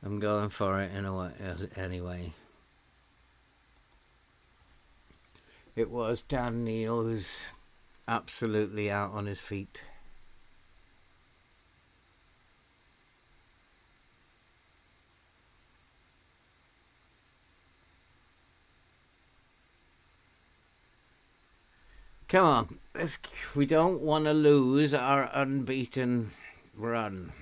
I'm going for it in a way, anyway. It was Dan Neil who's absolutely out on his feet. Come on, we don't want to lose our unbeaten run.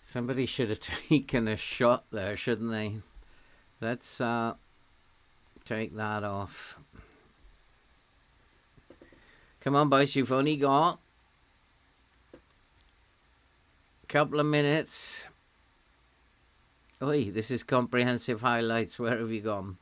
Somebody should have taken a shot there, shouldn't they? Let's take that off. Come on, boys, you've only got a couple of minutes. Oi, this is comprehensive highlights. Where have you gone?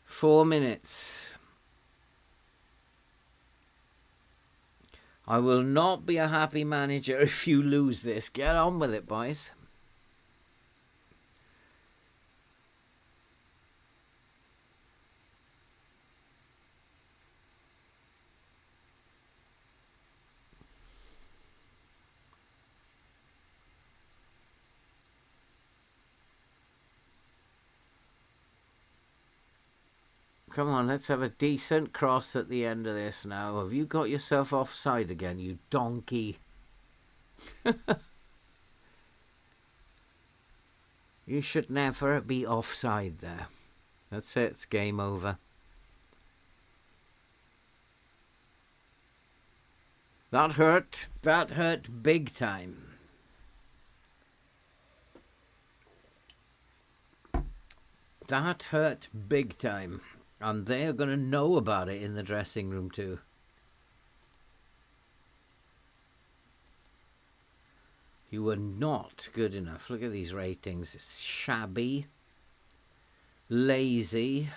Four minutes. I will not be a happy manager if you lose this. Get on with it, boys. Come on, let's have a decent cross at the end of this now. Have you got yourself offside again, you donkey? You should never be offside there. That's it, it's game over. That hurt big time. That hurt big time. And they're going to know about it in the dressing room too. You were not good enough. Look at these ratings. It's shabby, lazy,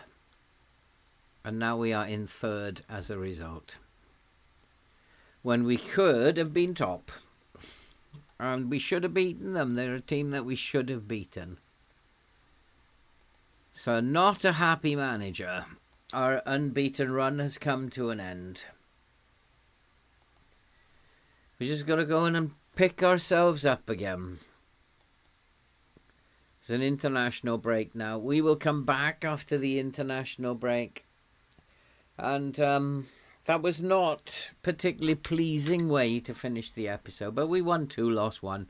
and now we are in third as a result. When we could have been top. And we should have beaten them. They're a team that we should have beaten. So not a happy manager. Our unbeaten run has come to an end. We just got to go in and pick ourselves up again. It's an international break now. We will come back after the international break. And that was not a particularly pleasing way to finish the episode. But we won 2, lost 1.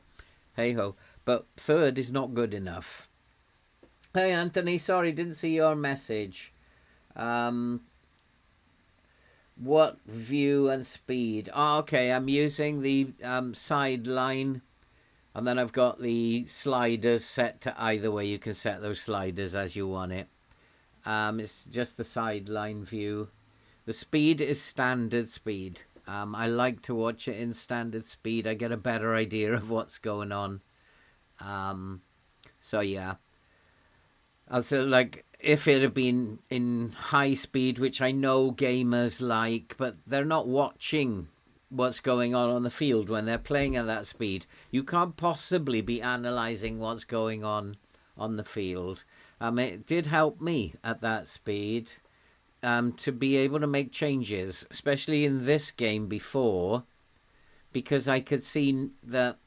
Hey-ho. But third is not good enough. Hey, Anthony. Sorry, didn't see your message. What view and speed? Oh, okay, I'm using the sideline, and then I've got the sliders set to either way. You can set those sliders as you want it. It's just the sideline view. The speed is standard speed. I like to watch it in standard speed. I get a better idea of what's going on. So yeah. Also, like, if it had been in high speed, which I know gamers like, but they're not watching what's going on the field when they're playing at that speed. You can't possibly be analysing what's going on the field. It did help me at that speed to be able to make changes, especially in this game before, because I could see that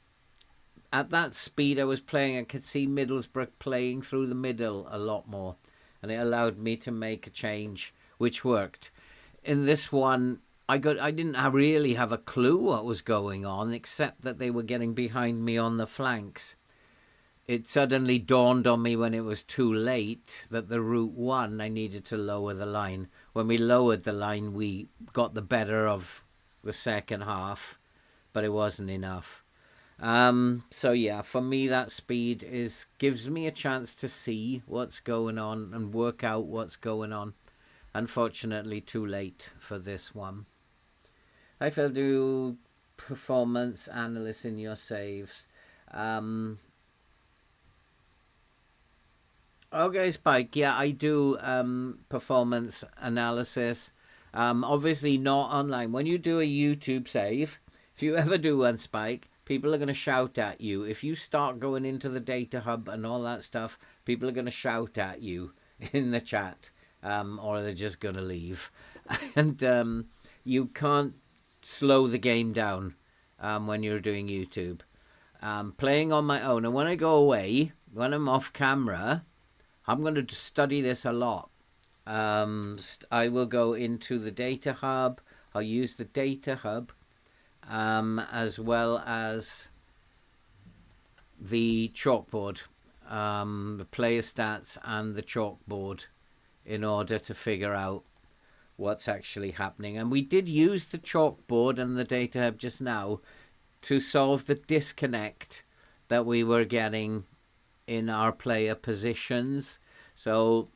at that speed I was playing, I could see Middlesbrough playing through the middle a lot more. And it allowed me to make a change, which worked. In this one, I didn't really have a clue what was going on, except that they were getting behind me on the flanks. It suddenly dawned on me when it was too late that the route one, I needed to lower the line. When we lowered the line, we got the better of the second half, but it wasn't enough. So yeah, for me that speed gives me a chance to see what's going on and work out what's going on. Unfortunately, too late for this one. I feel do performance analyst in your saves. Okay, Spike. Yeah, I do performance analysis. Obviously not online. When you do a YouTube save, if you ever do one, Spike, people are going to shout at you. If you start going into the data hub and all that stuff, people are going to shout at you in the chat, or they're just going to leave. And you can't slow the game down when you're doing YouTube. Playing on my own. And when I go away, when I'm off camera, I'm going to study this a lot. I will go into the data hub. I'll use the data hub. As well as the chalkboard, the player stats and the chalkboard in order to figure out what's actually happening. And we did use the chalkboard and the data hub just now to solve the disconnect that we were getting in our player positions. So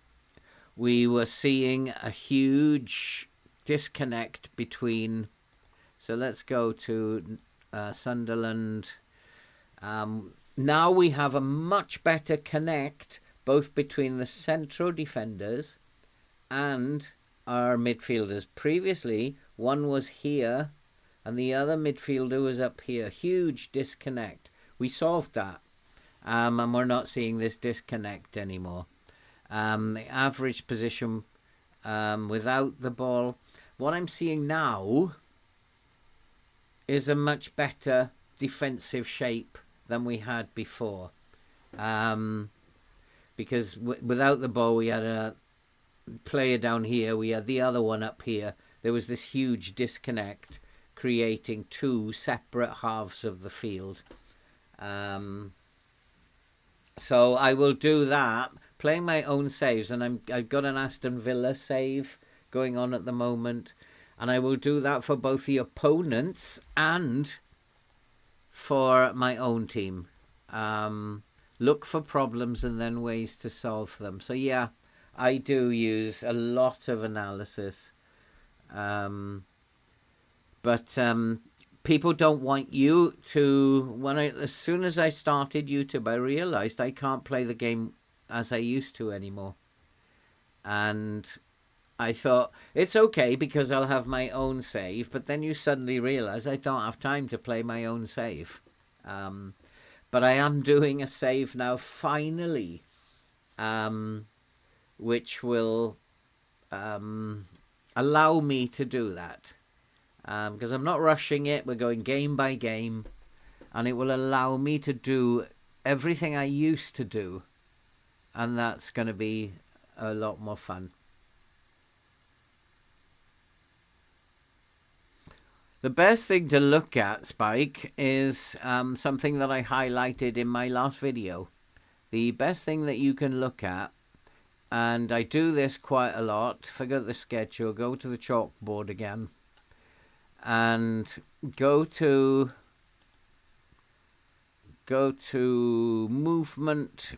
we were seeing a huge disconnect between... So let's go to Sunderland. Now we have a much better connect both between the central defenders and our midfielders. Previously, one was here and the other midfielder was up here. Huge disconnect. We solved that. And we're not seeing this disconnect anymore. The average position without the ball. What I'm seeing now is a much better defensive shape than we had before. Because without the ball, we had a player down here, we had the other one up here. There was this huge disconnect, creating two separate halves of the field. So I will do that, playing my own saves, and I've got an Aston Villa save going on at the moment, and I will do that for both the opponents and for my own team. Look for problems and then ways to solve them. So yeah, I do use a lot of analysis. But people don't want you to... As soon as I started YouTube, I realized I can't play the game as I used to anymore. And I thought, it's okay because I'll have my own save. But then you suddenly realize I don't have time to play my own save. But I am doing a save now, finally, which will allow me to do that. Because I'm not rushing it. We're going game by game. And it will allow me to do everything I used to do. And that's going to be a lot more fun. The best thing to look at, Spike, is something that I highlighted in my last video. The best thing that you can look at, and I do this quite a lot, forget the schedule, go to the chalkboard again, and go to movement,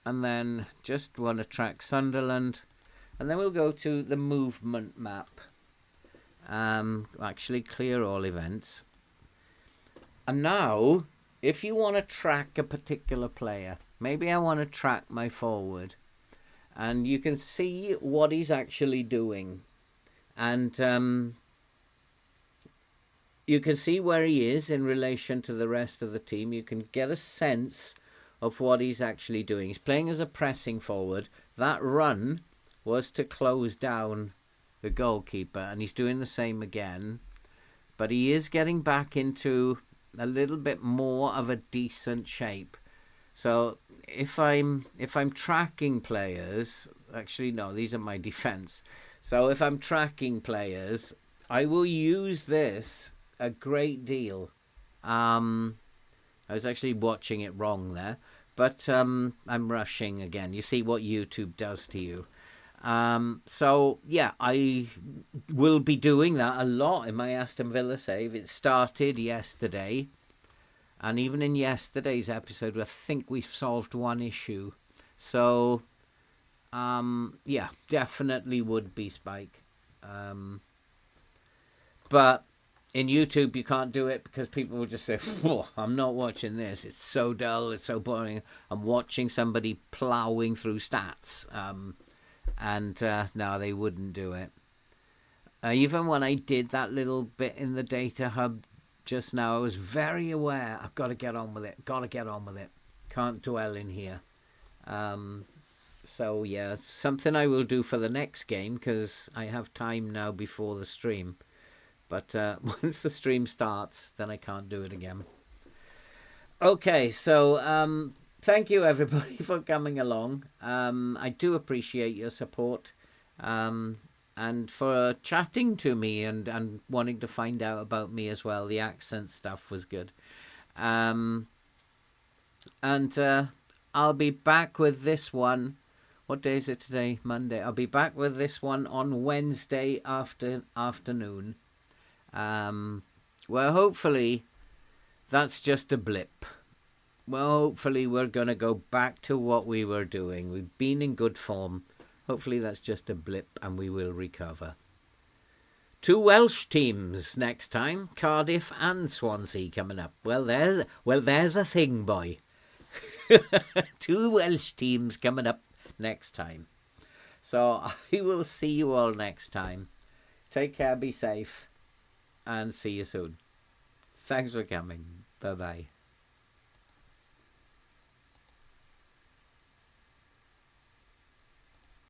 and then just want to track Sunderland, and then we'll go to the movement map. Actually clear all events. And now, if you want to track a particular player, maybe I want to track my forward, and you can see what he's actually doing, and you can see where he is in relation to the rest of the team. You can get a sense of what he's actually doing. He's playing as a pressing forward. That run was to close down the goalkeeper, and he's doing the same again, but he is getting back into a little bit more of a decent shape. So if I'm tracking players, actually no, these are my defense. So if I'm tracking players, I will use this a great deal. I was actually watching it wrong there, but I'm rushing again. You see what YouTube does to you. So yeah, I will be doing that a lot in my Aston Villa save. It started yesterday, and even in yesterday's episode, I think we've solved one issue. So yeah, definitely would be Spike. But in YouTube, you can't do it because people will just say, oh, I'm not watching this. It's so dull. It's so boring. I'm watching somebody plowing through stats. And no, they wouldn't do it. Even when I did that little bit in the data hub just now, I was very aware. I've got to get on with it. Got to get on with it. Can't dwell in here. So yeah, something I will do for the next game because I have time now before the stream. But once the stream starts, then I can't do it again. Okay, so thank you everybody for coming along. I do appreciate your support and for chatting to me and wanting to find out about me as well. The accent stuff was good. And I'll be back with this one. What day is it today? Monday. I'll be back with this one on Wednesday afternoon. Well, hopefully that's just a blip. Well, hopefully we're going to go back to what we were doing. We've been in good form. Hopefully that's just a blip and we will recover. 2 Welsh teams next time, Cardiff and Swansea coming up. Well, there's a thing, boy. 2 Welsh teams coming up next time. So I will see you all next time. Take care, be safe, and see you soon. Thanks for coming. Bye-bye.